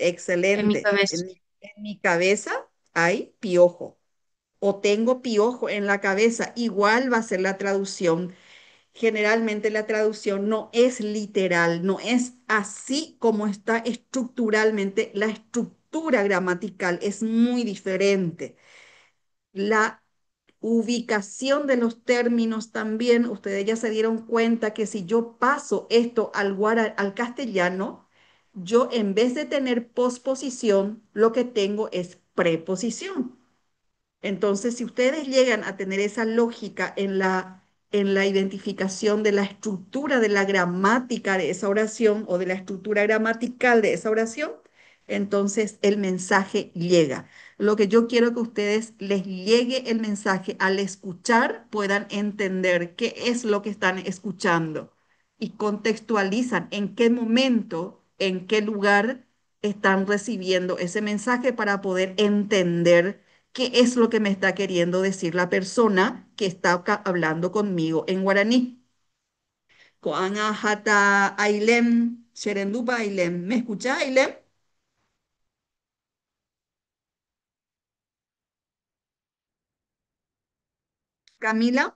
En mi excelente. cabeza. En mi cabeza hay piojo o tengo piojo en la cabeza. Igual va a ser la traducción. Generalmente la traducción no es literal, no es así como está estructuralmente. La estructura gramatical es muy diferente. La ubicación de los términos también, ustedes ya se dieron cuenta que si yo paso esto al castellano, yo en vez de tener posposición, lo que tengo es preposición. Entonces, si ustedes llegan a tener esa lógica en la identificación de la estructura de la gramática de esa oración o de la estructura gramatical de esa oración, entonces el mensaje llega. Lo que yo quiero que ustedes les llegue el mensaje al escuchar, puedan entender qué es lo que están escuchando y contextualizan en qué momento, en qué lugar están recibiendo ese mensaje para poder entender qué es lo que me está queriendo decir la persona que está hablando conmigo en guaraní. Koanga hata Ailem, Sherendupa Ailem. ¿Me escucha, Ailem? Camila,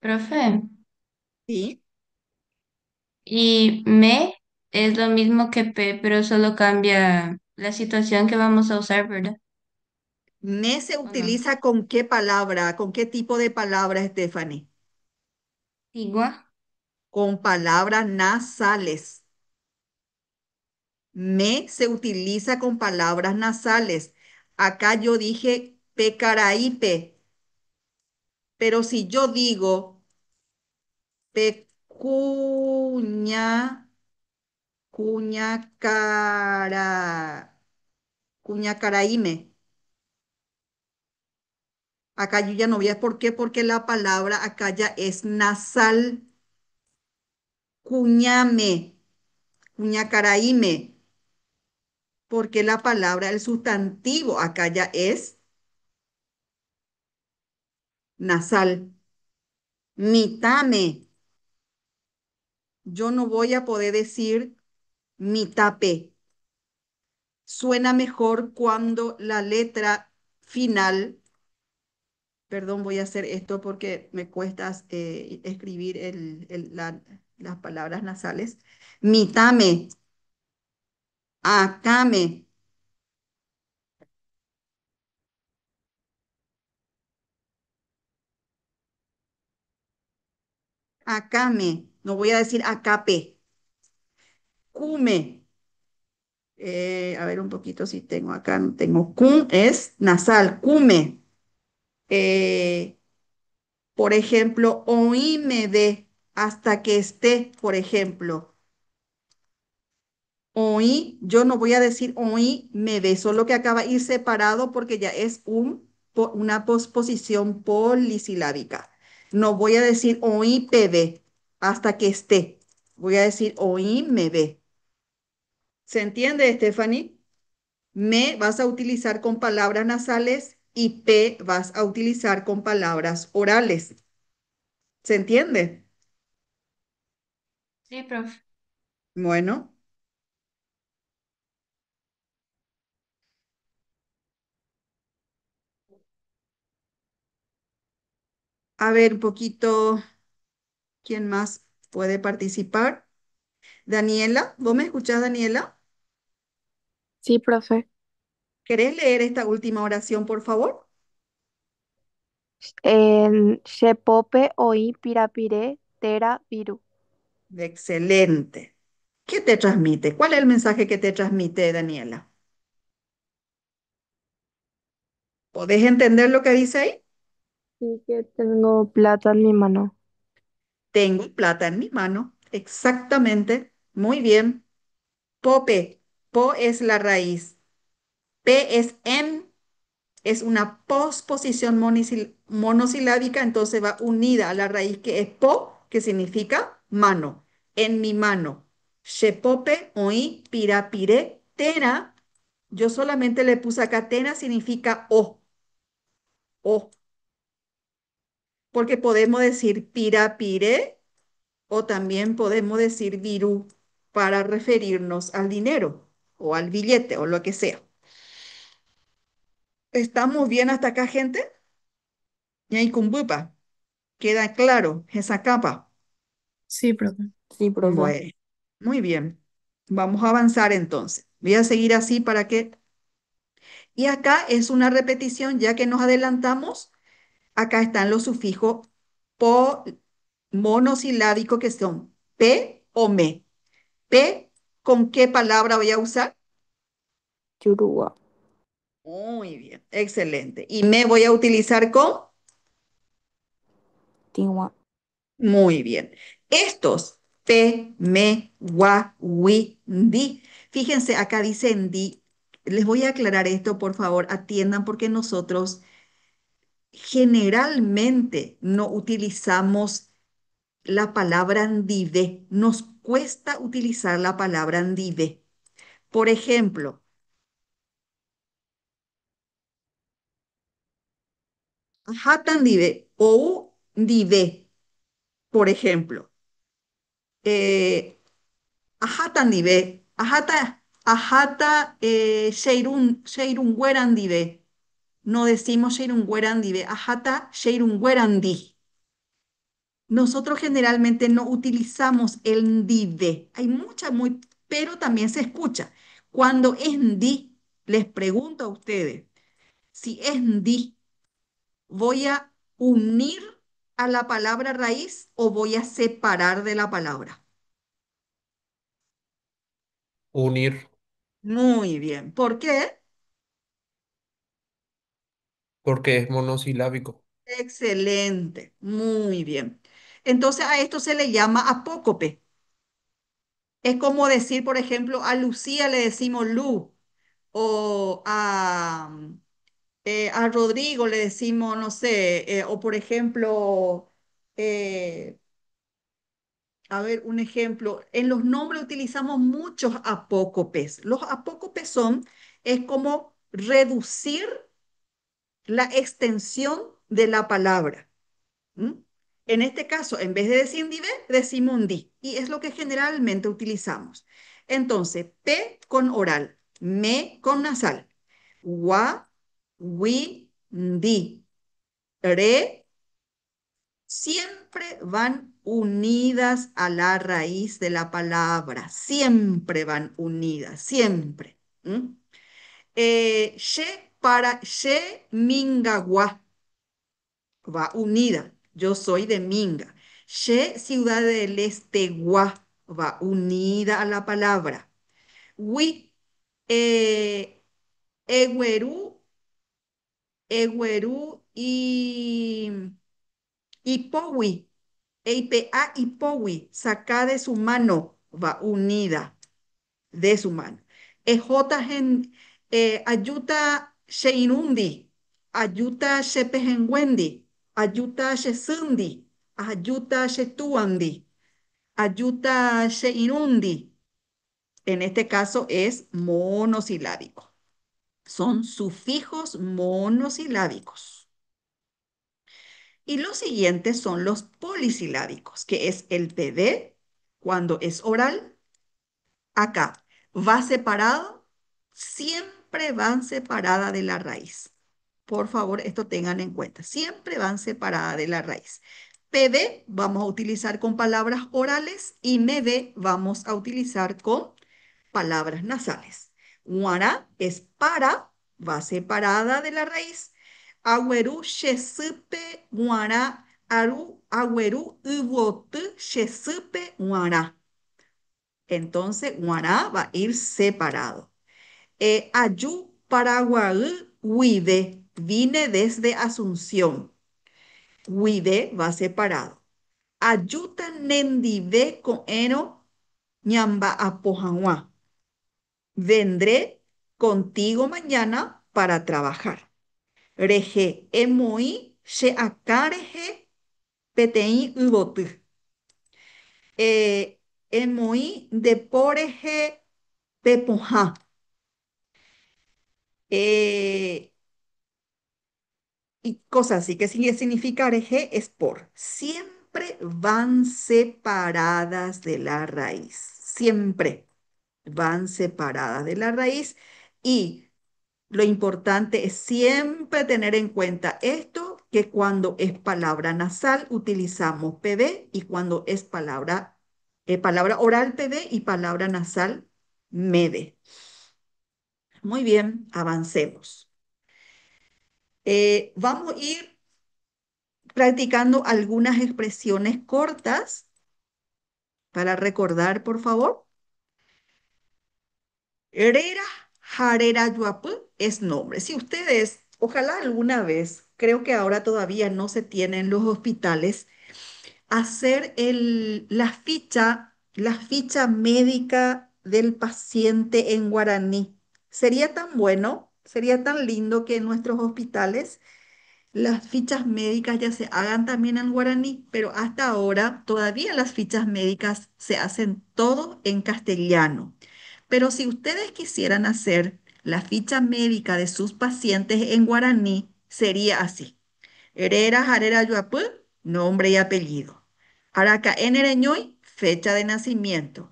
Profe. sí. Y me es lo mismo que P, pero solo cambia la situación que vamos a usar, ¿verdad? ¿Me se ¿O no? utiliza con qué palabra, con qué tipo de palabra, Stephanie? Igual. Con palabras nasales. Me se utiliza con palabras nasales. Acá yo dije pecaraipe, pero si yo digo pecuña, cuña cara, cuña caraíme, acá yo ya no voy a, ¿por qué? Porque la palabra acá ya es nasal, cuñame, cuña caraíme, porque la palabra, el sustantivo acá ya es nasal. Mitame, yo no voy a poder decir mitad P. Suena mejor cuando la letra final, perdón, voy a hacer esto porque me cuesta escribir las palabras nasales. Mitame, acame, acame, no voy a decir acape, cume. A ver un poquito si tengo acá, no tengo cum, es nasal, cume. Eh, por ejemplo, oíme de hasta que esté, por ejemplo. Oí, yo no voy a decir oí, me ve, solo que acaba de ir separado porque ya es una posposición polisilábica. No voy a decir oí, pv hasta que esté. Voy a decir oí, me ve. ¿Se entiende, Stephanie? Me vas a utilizar con palabras nasales y P vas a utilizar con palabras orales. ¿Se entiende? Sí, profe. Bueno, a ver un poquito, ¿quién más puede participar? Daniela, ¿vos me escuchás, Daniela? Sí, profe. ¿Querés leer esta última oración, por favor? En Shepope oí pirapire tera viru. Excelente. ¿Qué te transmite? ¿Cuál es el mensaje que te transmite, Daniela? ¿Podés entender lo que dice ahí? Sí que tengo plata en mi mano. Tengo plata en mi mano. Exactamente. Muy bien. Pope. Po es la raíz. P es en, es una posposición monosilábica, entonces va unida a la raíz que es po, que significa mano. En mi mano. Shepope, oí, pirapire, tena. Yo solamente le puse acá tena, significa o, porque podemos decir pirapire o también podemos decir virú para referirnos al dinero o al billete o lo que sea. ¿Estamos bien hasta acá, gente? Y ahí cumbupa. Queda claro esa capa. Sí, profe. Sí, profe. Bueno, muy bien. Vamos a avanzar entonces. Voy a seguir así para que... Y acá es una repetición, ya que nos adelantamos. Acá están los sufijos po monosilábicos que son P o me. P, ¿con qué palabra voy a usar? Churúa. Muy bien, excelente. Y me voy a utilizar con... Tigua. Muy bien. Estos, P, me, gua, wi, di. Fíjense, acá dicen di. Les voy a aclarar esto, por favor, atiendan porque nosotros generalmente no utilizamos la palabra ndive. Nos cuesta utilizar la palabra ndive. Por ejemplo, ajatan dive o dive, por ejemplo. Ajatan dive, ajata sheirun dive. No decimos sheirun dive, ajata sheirun di. Nosotros generalmente no utilizamos el ndive. Hay mucha, muy, pero también se escucha. Cuando es ndi, les pregunto a ustedes, si es ndi, ¿voy a unir a la palabra raíz o voy a separar de la palabra? Unir, Muy bien. ¿Por qué? porque es monosilábico. Excelente. Muy bien. Entonces a esto se le llama apócope. Es como decir, por ejemplo, a Lucía le decimos Lu o a Rodrigo le decimos, no sé, o por ejemplo, eh, a ver, un ejemplo, en los nombres utilizamos muchos apócopes. Los apócopes son, es como reducir la extensión de la palabra. ¿M? En este caso, en vez de decir dive, decimos di. Y es lo que generalmente utilizamos. Entonces, P con oral, me con nasal, wa, wi, di, re, siempre van unidas a la raíz de la palabra. Siempre van unidas, siempre. ¿Mm? She para she, minga, gua va unida. Yo soy de Minga. She, Ciudad del Este, Gua, va unida a la palabra. Wi, eh, Eguerú, Eguerú y Powi. EIPA y Powi, saca de su mano, va unida, de su mano. Ejota en Ayuta Sheinundi, Ayuta Shepehenwendi, Ayuta Shesundi, Ayuta Shetuandi, Ayuta Sheinundi. En este caso es monosilábico. Son sufijos monosilábicos. Y los siguientes son los polisilábicos, que es el PD cuando es oral. Acá va separado, siempre van separada de la raíz. Por favor, esto tengan en cuenta. Siempre van separada de la raíz. PD vamos a utilizar con palabras orales y MED vamos a utilizar con palabras nasales. Guara es para, va separada de la raíz. Agüerú, shesupe, guara, aru, agüerú, ubotu, shesupe, guara. Entonces, guará va a ir separado. Ayú, Paraguay, Huide, vine desde Asunción. Huide va separado. Ayuta, Nendive, Coeno, Ñamba, Apojaguá. Vendré contigo mañana para trabajar. Reje, Emoi, Sheakareje, Peteí, Ubotu. Emoi, Deporeje, Pepoja. eh, y cosas así, que significa areje es por. Siempre van separadas de la raíz, siempre van separadas de la raíz y lo importante es siempre tener en cuenta esto, que cuando es palabra nasal utilizamos PB y cuando es palabra oral PB y palabra nasal MED. Muy bien, avancemos. Vamos a ir practicando algunas expresiones cortas para recordar, por favor. Herera, jarera, yuapú es nombre. Si ustedes, ojalá alguna vez, creo que ahora todavía no se tiene en los hospitales, hacer la ficha médica del paciente en guaraní. Sería tan bueno, sería tan lindo que en nuestros hospitales las fichas médicas ya se hagan también en guaraní, pero hasta ahora todavía las fichas médicas se hacen todo en castellano. Pero si ustedes quisieran hacer la ficha médica de sus pacientes en guaraní, sería así. Herera Jarera Yuapú, nombre y apellido. Araca Enereñoy, fecha de nacimiento.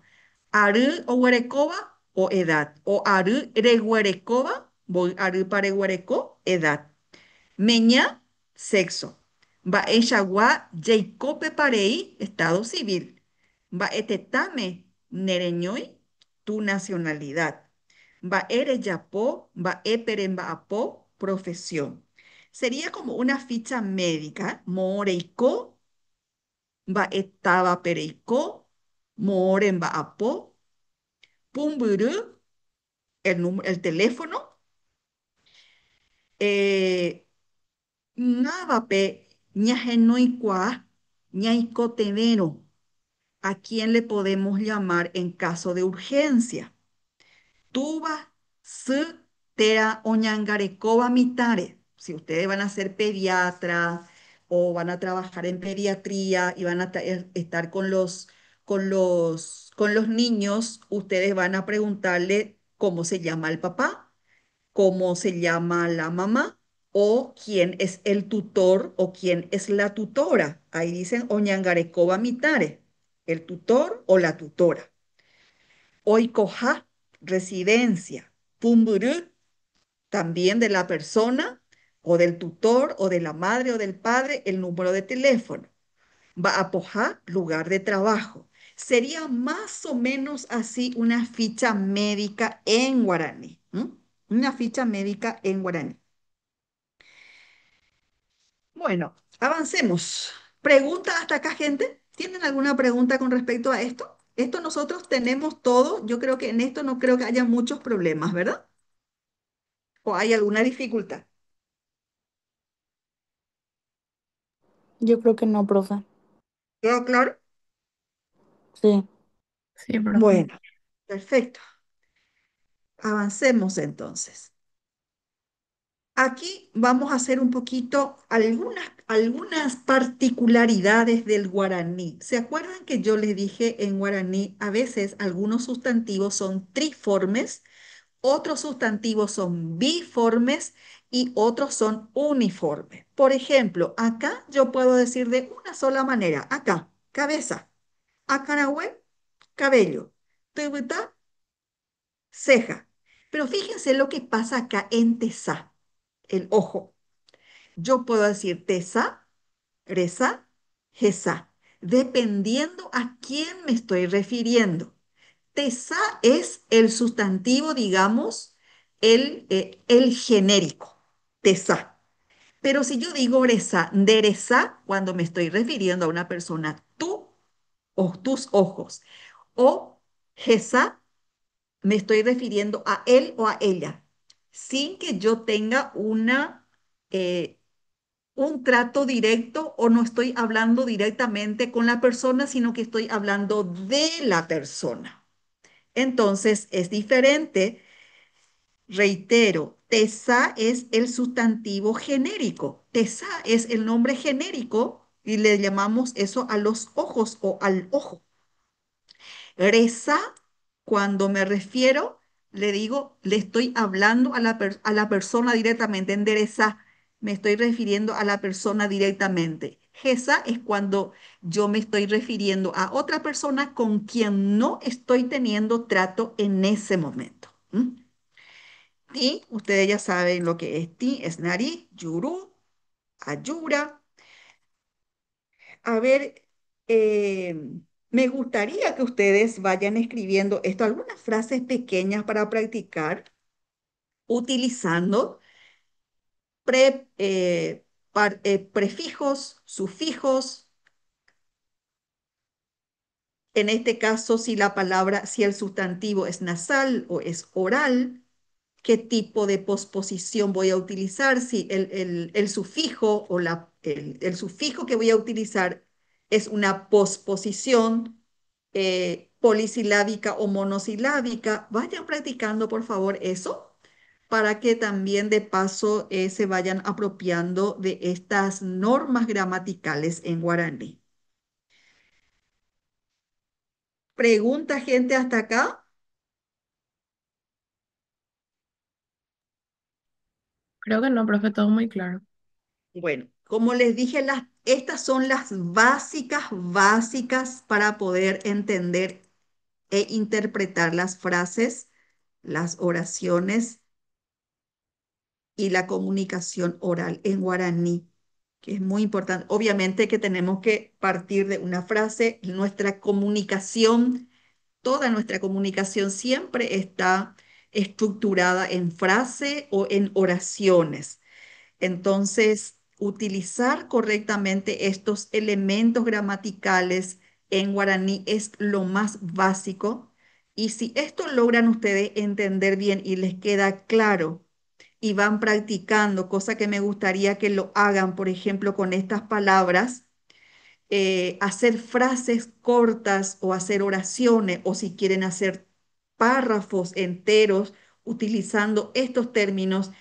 Aru o Huerecoba o edad. O Aru Reguerecoba, voy Aru Pareguereco, edad. Meña, sexo. Baeshagua, Jacope Parei, estado civil. Baetetame, Nereñoy, tu nacionalidad. Baereyapo, Baeperembaapo, profesión. Sería como una ficha médica. Moreiko, Baetaba Pereiko, Morembaapo, Pumburu, el teléfono. Eh, Návape, ñajenoicua, ñaicotevero. ¿A quién le podemos llamar en caso de urgencia? Tuba, su, tera, oñangarecoba, mitare. Si ustedes van a ser pediatras o van a trabajar en pediatría y van a estar con los niños, ustedes van a preguntarle cómo se llama el papá, cómo se llama la mamá o quién es el tutor o quién es la tutora. Ahí dicen Oñangarecoba Mitare, el tutor o la tutora. Oikoja, residencia. Pumburú, también de la persona o del tutor o de la madre o del padre, el número de teléfono. Baapoja, lugar de trabajo. Sería más o menos así una ficha médica en guaraní. Una ficha médica en guaraní. Bueno, avancemos. ¿Pregunta hasta acá, gente? ¿Tienen alguna pregunta con respecto a esto? Esto nosotros tenemos todo. Yo creo que en esto no creo que haya muchos problemas, ¿verdad? ¿O hay alguna dificultad? Yo creo que no, profe. ¿Quedó claro? Sí. Sí, profe. Bueno, perfecto. Avancemos entonces. Aquí vamos a hacer un poquito algunas particularidades del guaraní. ¿Se acuerdan que yo les dije en guaraní a veces algunos sustantivos son triformes, otros sustantivos son biformes y otros son uniformes? Por ejemplo, acá yo puedo decir de una sola manera, acá, cabeza, acarahue, cabello, tubuta, ceja. Pero fíjense lo que pasa acá en tesa, el ojo. Yo puedo decir tesa, reza, jesa, dependiendo a quién me estoy refiriendo. Tesa es el sustantivo, digamos, el genérico, tesa. Pero si yo digo reza, dereza, cuando me estoy refiriendo a una persona, tú o tus ojos, o jesa, me estoy refiriendo a él o a ella, sin que yo tenga eh, un trato directo o no estoy hablando directamente con la persona, sino que estoy hablando de la persona. Entonces es diferente. Reitero, tesa es el sustantivo genérico. Tesa es el nombre genérico y le llamamos eso a los ojos o al ojo. Reza, cuando me refiero, le digo, le estoy hablando a la persona directamente. Endereza, me estoy refiriendo a la persona directamente. Gesa es cuando yo me estoy refiriendo a otra persona con quien no estoy teniendo trato en ese momento. Y ustedes ya saben lo que es ti, es nariz, yurú, ayura. A ver, eh, me gustaría que ustedes vayan escribiendo esto, algunas frases pequeñas para practicar, utilizando prefijos, sufijos. En este caso, si la palabra, si el sustantivo es nasal o es oral, qué tipo de posposición voy a utilizar, si el sufijo o el sufijo que voy a utilizar es una posposición polisilábica o monosilábica. Vayan practicando, por favor, eso para que también de paso se vayan apropiando de estas normas gramaticales en guaraní. ¿Pregunta, gente, hasta acá? Creo que no, profe, todo muy claro. Bueno, como les dije, estas son las básicas para poder entender e interpretar las frases, las oraciones y la comunicación oral en guaraní, que es muy importante. Obviamente que tenemos que partir de una frase. Nuestra comunicación, toda nuestra comunicación siempre está estructurada en frase o en oraciones. Entonces, utilizar correctamente estos elementos gramaticales en guaraní es lo más básico. Y si esto logran ustedes entender bien y les queda claro y van practicando, cosa que me gustaría que lo hagan, por ejemplo, con estas palabras, hacer frases cortas o hacer oraciones o si quieren hacer párrafos enteros utilizando estos términos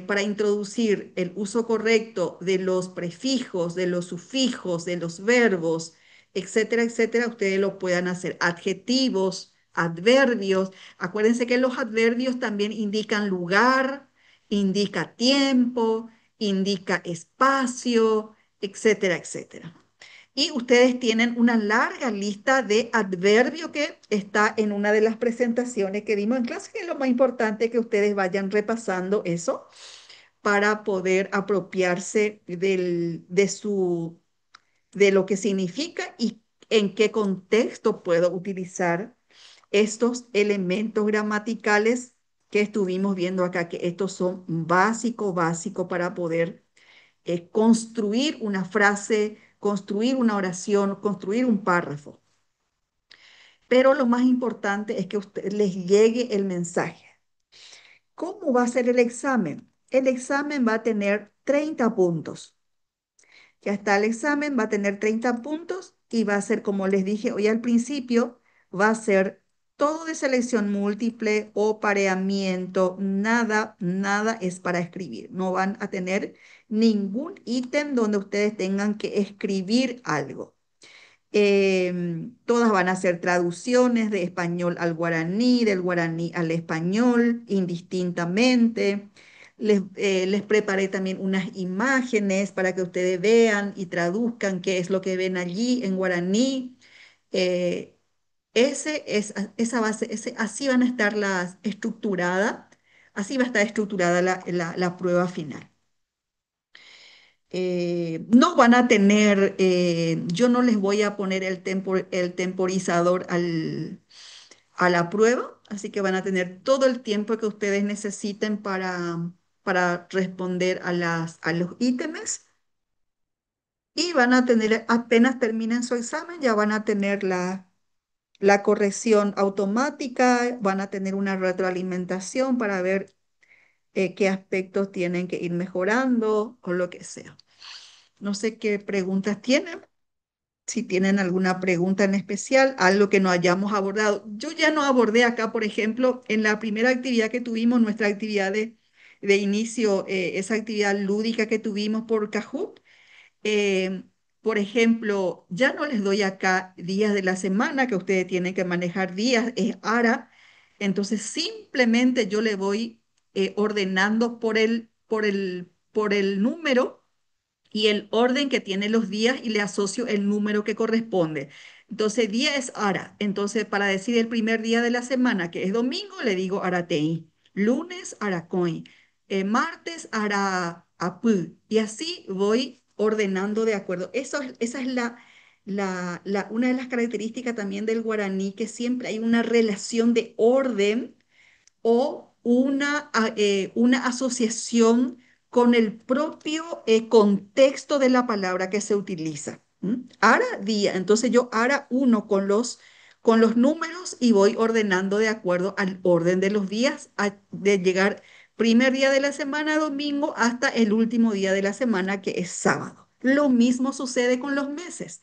para introducir el uso correcto de los prefijos, de los sufijos, de los verbos, etcétera, etcétera, ustedes lo puedan hacer. Adjetivos, adverbios. Acuérdense que los adverbios también indican lugar, indica tiempo, indica espacio, etcétera, etcétera. Y ustedes tienen una larga lista de adverbios que está en una de las presentaciones que dimos en clase, que es lo más importante que ustedes vayan repasando eso para poder apropiarse de lo que significa y en qué contexto puedo utilizar estos elementos gramaticales que estuvimos viendo acá, que estos son básicos para poder construir una frase, construir una oración, construir un párrafo. Pero lo más importante es que a ustedes les llegue el mensaje. ¿Cómo va a ser el examen? El examen va a tener 30 puntos. Ya está el examen, va a tener 30 puntos y va a ser, como les dije hoy al principio, va a ser todo de selección múltiple o pareamiento, nada es para escribir. No van a tener ningún ítem donde ustedes tengan que escribir algo. Todas van a ser traducciones de español al guaraní, del guaraní al español, indistintamente. Les preparé también unas imágenes para que ustedes vean y traduzcan qué es lo que ven allí en guaraní. Eh, esa base, así van a estar las estructuradas, así va a estar estructurada la prueba final. No van a tener, yo no les voy a poner el temporizador a la prueba, así que van a tener todo el tiempo que ustedes necesiten para responder a los ítems y van a tener, apenas terminen su examen, ya van a tener la corrección automática, van a tener una retroalimentación para ver qué aspectos tienen que ir mejorando o lo que sea. No sé qué preguntas tienen, si tienen alguna pregunta en especial, algo que no hayamos abordado. Yo ya no abordé acá, por ejemplo, en la primera actividad que tuvimos, nuestra actividad de inicio, esa actividad lúdica que tuvimos por Kahoot. eh, por ejemplo, ya no les doy acá días de la semana que ustedes tienen que manejar días, es ARA. Entonces, simplemente yo le voy ordenando por el número y el orden que tiene los días y le asocio el número que corresponde. Entonces, día es ara. Entonces, para decir el primer día de la semana, que es domingo, le digo aratei. Lunes, aracoin. Martes, ara apu. Y así voy ordenando de acuerdo. Esa es una de las características también del guaraní, que siempre hay una relación de orden o una asociación con el propio contexto de la palabra que se utiliza. Ara día, entonces yo ara uno con los números y voy ordenando de acuerdo al orden de los días, de llegar primer día de la semana, domingo, hasta el último día de la semana, que es sábado. Lo mismo sucede con los meses.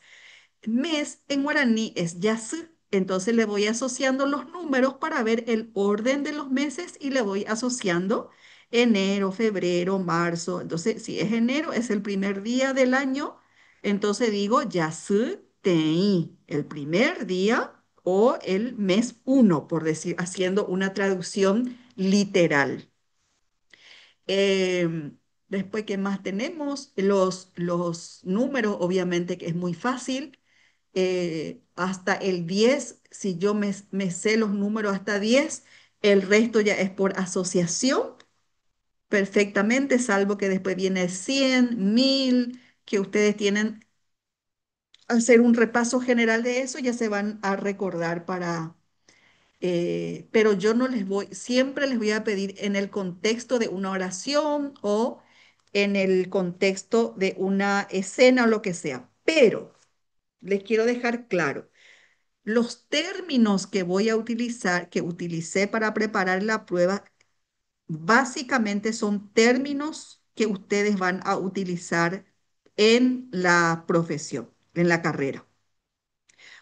Mes en guaraní es yasú. Entonces le voy asociando los números para ver el orden de los meses y le voy asociando enero, febrero, marzo. Entonces, si es enero, es el primer día del año. Entonces digo yasú tei, el primer día o el mes uno, por decir, haciendo una traducción literal. Después, ¿qué más tenemos? Los números, obviamente, que es muy fácil. Hasta el 10, si yo me sé los números hasta 10, el resto ya es por asociación perfectamente, salvo que después viene 100, 1000, que ustedes tienen, hacer un repaso general de eso, ya se van a recordar pero yo no les voy, siempre les voy a pedir en el contexto de una oración o en el contexto de una escena o lo que sea. Pero les quiero dejar claro. Los términos que voy a utilizar, que utilicé para preparar la prueba, básicamente son términos que ustedes van a utilizar en la profesión, en la carrera.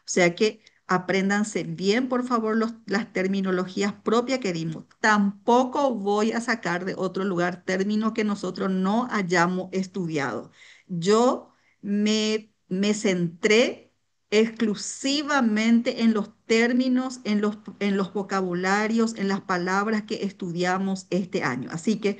O sea que apréndanse bien, por favor, las terminologías propias que dimos. Tampoco voy a sacar de otro lugar términos que nosotros no hayamos estudiado. Yo me centré exclusivamente en los términos, en los vocabularios, en las palabras que estudiamos este año. Así que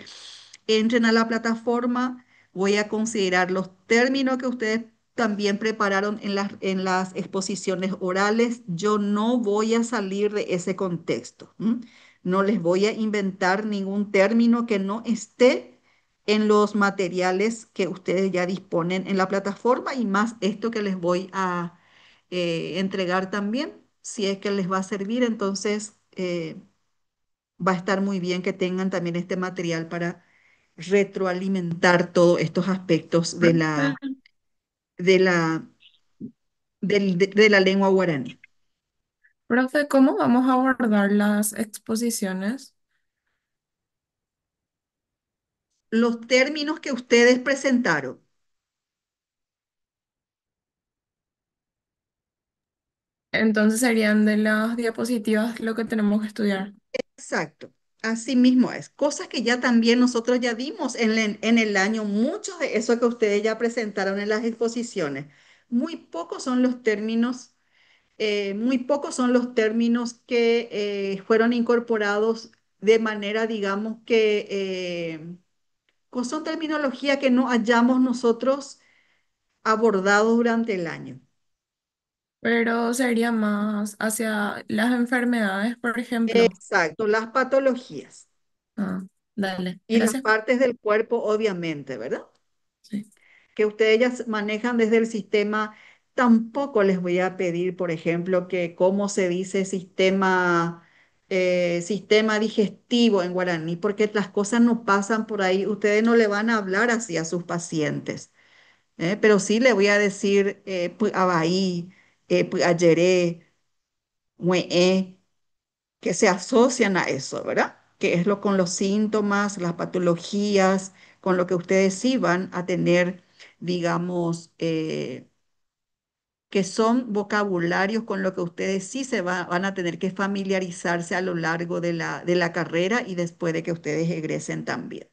entren a la plataforma, voy a considerar los términos que ustedes también prepararon en las exposiciones orales. Yo no voy a salir de ese contexto. ¿M? No les voy a inventar ningún término que no esté en los materiales que ustedes ya disponen en la plataforma y más esto que les voy a entregar también, si es que les va a servir, entonces va a estar muy bien que tengan también este material para retroalimentar todos estos aspectos Profe, de la, de la lengua guaraní. profe, ¿cómo vamos a abordar las exposiciones? Los términos que ustedes presentaron, Entonces serían de las diapositivas lo que tenemos que estudiar. exacto, así mismo es. Cosas que ya también nosotros ya dimos en el año, muchos de eso que ustedes ya presentaron en las exposiciones. Muy pocos son los términos muy pocos son los términos que fueron incorporados de manera, digamos que son terminología que no hayamos nosotros abordado durante el año. Pero sería más hacia las enfermedades, por ejemplo. Exacto, las patologías Ah, dale, y las gracias. partes del cuerpo, obviamente, ¿verdad? Sí. Que ustedes ya manejan desde el sistema. Tampoco les voy a pedir, por ejemplo, que cómo se dice sistema digestivo en guaraní, porque las cosas no pasan por ahí. Ustedes no le van a hablar así a sus pacientes, pero sí le voy a decir abaí, ayeré, mué, que se asocian a eso, ¿verdad? Que es lo con los síntomas, las patologías, con lo que ustedes sí van a tener, digamos, que son vocabularios con lo que ustedes sí van a tener que familiarizarse a lo largo de la carrera y después de que ustedes egresen también.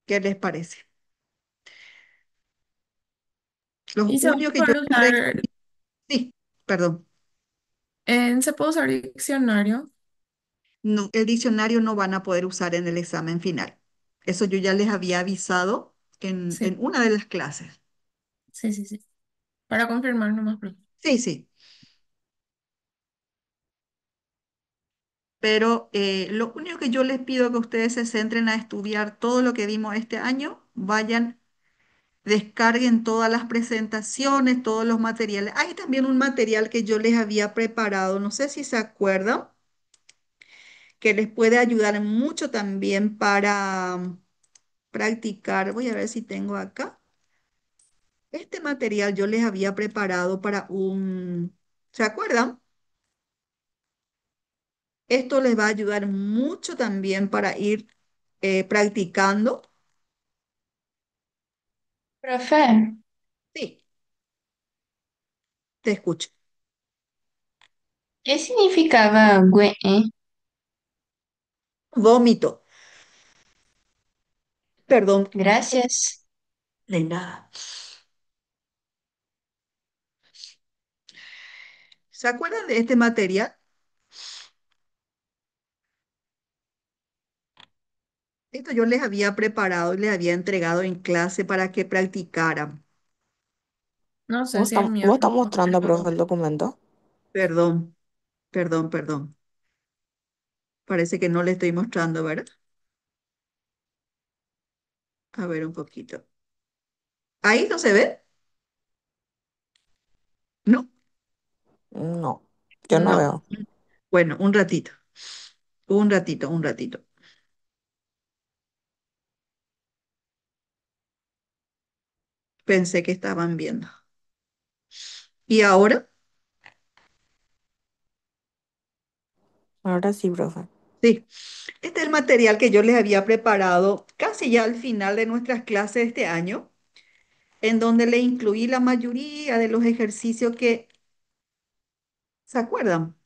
¿Qué les parece? Los Y se va únicos a que yo poder les usar, sí, perdón, se puede usar diccionario. no, el diccionario no van a poder usar en el examen final. Eso yo ya les había avisado en Sí, una de las clases. sí, sí, sí. Para confirmar nomás, profe. Sí, sí, pero lo único que yo les pido es que ustedes se centren a estudiar todo lo que vimos este año, vayan, descarguen todas las presentaciones, todos los materiales. Hay también un material que yo les había preparado, no sé si se acuerdan, que les puede ayudar mucho también para practicar. Voy a ver si tengo acá. Este material yo les había preparado para ¿se acuerdan? Esto les va a ayudar mucho también para ir practicando. Profe, Sí, te escucho. ¿qué significaba güey? Vómito. Perdón, Gracias. de nada. ¿Se acuerdan de este material? Esto yo les había preparado y les había entregado en clase para que practicaran. No sé si el mío Vos estás no, mostrando, profe, pero el documento. Perdón, perdón. Parece que no le estoy mostrando, ¿verdad? A ver un poquito. ¿Ahí no se ve? No, No, yo no no. veo. Bueno, un ratito. Pensé que estaban viendo. ¿Y ahora? Ahora sí, profe. Sí. Este es el material que yo les había preparado casi ya al final de nuestras clases de este año, en donde le incluí la mayoría de los ejercicios que, ¿se acuerdan?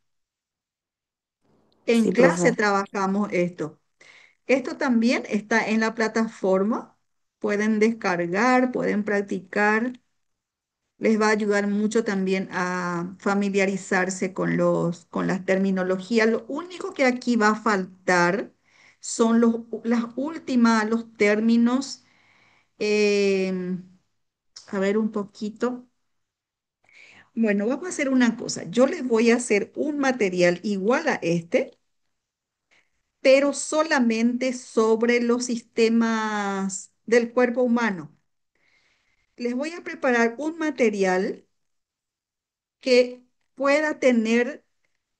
En Sí, clase profe. trabajamos esto. Esto también está en la plataforma. Pueden descargar, pueden practicar. Les va a ayudar mucho también a familiarizarse con con las terminologías. Lo único que aquí va a faltar son los términos. em, a ver un poquito. Bueno, vamos a hacer una cosa. Yo les voy a hacer un material igual a este, pero solamente sobre los sistemas del cuerpo humano. Les voy a preparar un material que pueda tener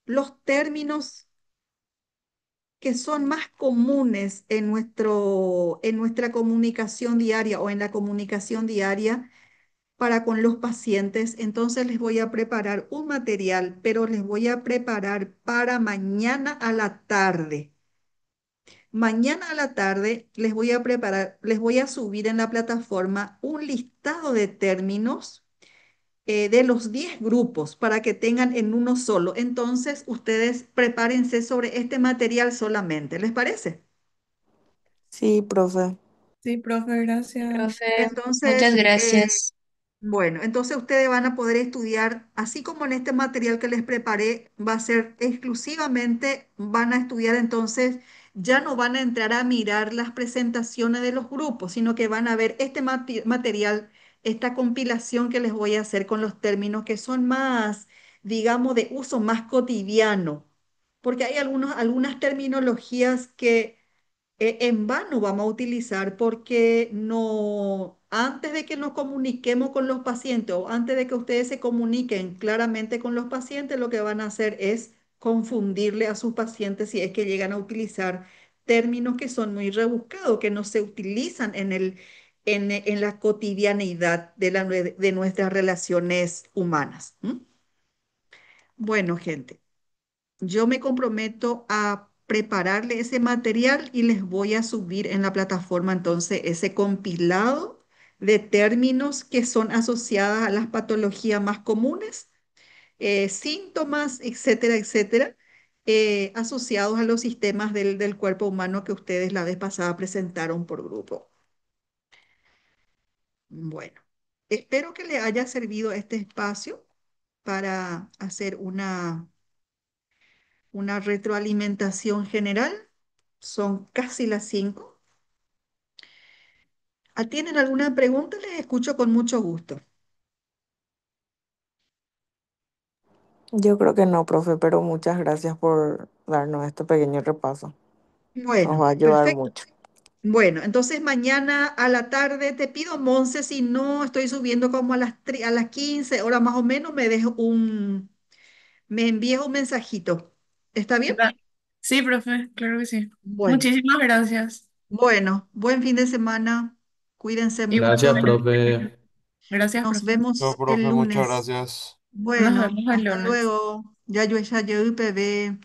los términos que son más comunes en en nuestra comunicación diaria o en la comunicación diaria para con los pacientes. Entonces les voy a preparar un material, pero les voy a preparar para mañana a la tarde. Mañana a la tarde les voy a preparar, les voy a subir en la plataforma un listado de términos de los 10 grupos para que tengan en uno solo. Entonces, ustedes prepárense sobre este material solamente. ¿Les parece? Sí, profe. Sí, profe, Sí, gracias. profe, muchas Entonces, gracias. bueno, entonces ustedes van a poder estudiar, así como en este material que les preparé, va a ser exclusivamente, van a estudiar entonces, ya no van a entrar a mirar las presentaciones de los grupos, sino que van a ver este material, esta compilación que les voy a hacer con los términos que son más, digamos, de uso más cotidiano, porque hay algunas terminologías que en vano vamos a utilizar porque no, antes de que nos comuniquemos con los pacientes o antes de que ustedes se comuniquen claramente con los pacientes, lo que van a hacer es confundirle a sus pacientes si es que llegan a utilizar términos que son muy rebuscados, que no se utilizan en la cotidianeidad de nuestras relaciones humanas. ¿M? Bueno, gente. Yo me comprometo a prepararle ese material y les voy a subir en la plataforma entonces ese compilado de términos que son asociadas a las patologías más comunes, síntomas, etcétera, etcétera, asociados a los sistemas del cuerpo humano que ustedes la vez pasada presentaron por grupo. Bueno, espero que le haya servido este espacio para hacer una retroalimentación general. Son casi las 5. ¿Tienen alguna pregunta? Les escucho con mucho gusto. Yo creo que no, profe, pero muchas gracias por darnos este pequeño repaso. Nos Bueno, va a ayudar perfecto. mucho. Bueno, entonces mañana a la tarde te pido, Monse, si no estoy subiendo como a las 15 horas más o menos, me envíes un mensajito. ¿Está bien? Da- Sí, profe, claro que sí. Bueno, Muchísimas gracias. bueno, buen fin de semana. Cuídense Gracias, mucho. profe. Gracias, Nos profe. No, vemos el profe, muchas lunes. gracias. Nos Bueno, vemos el hasta lunes. luego. Ya yo, bebé.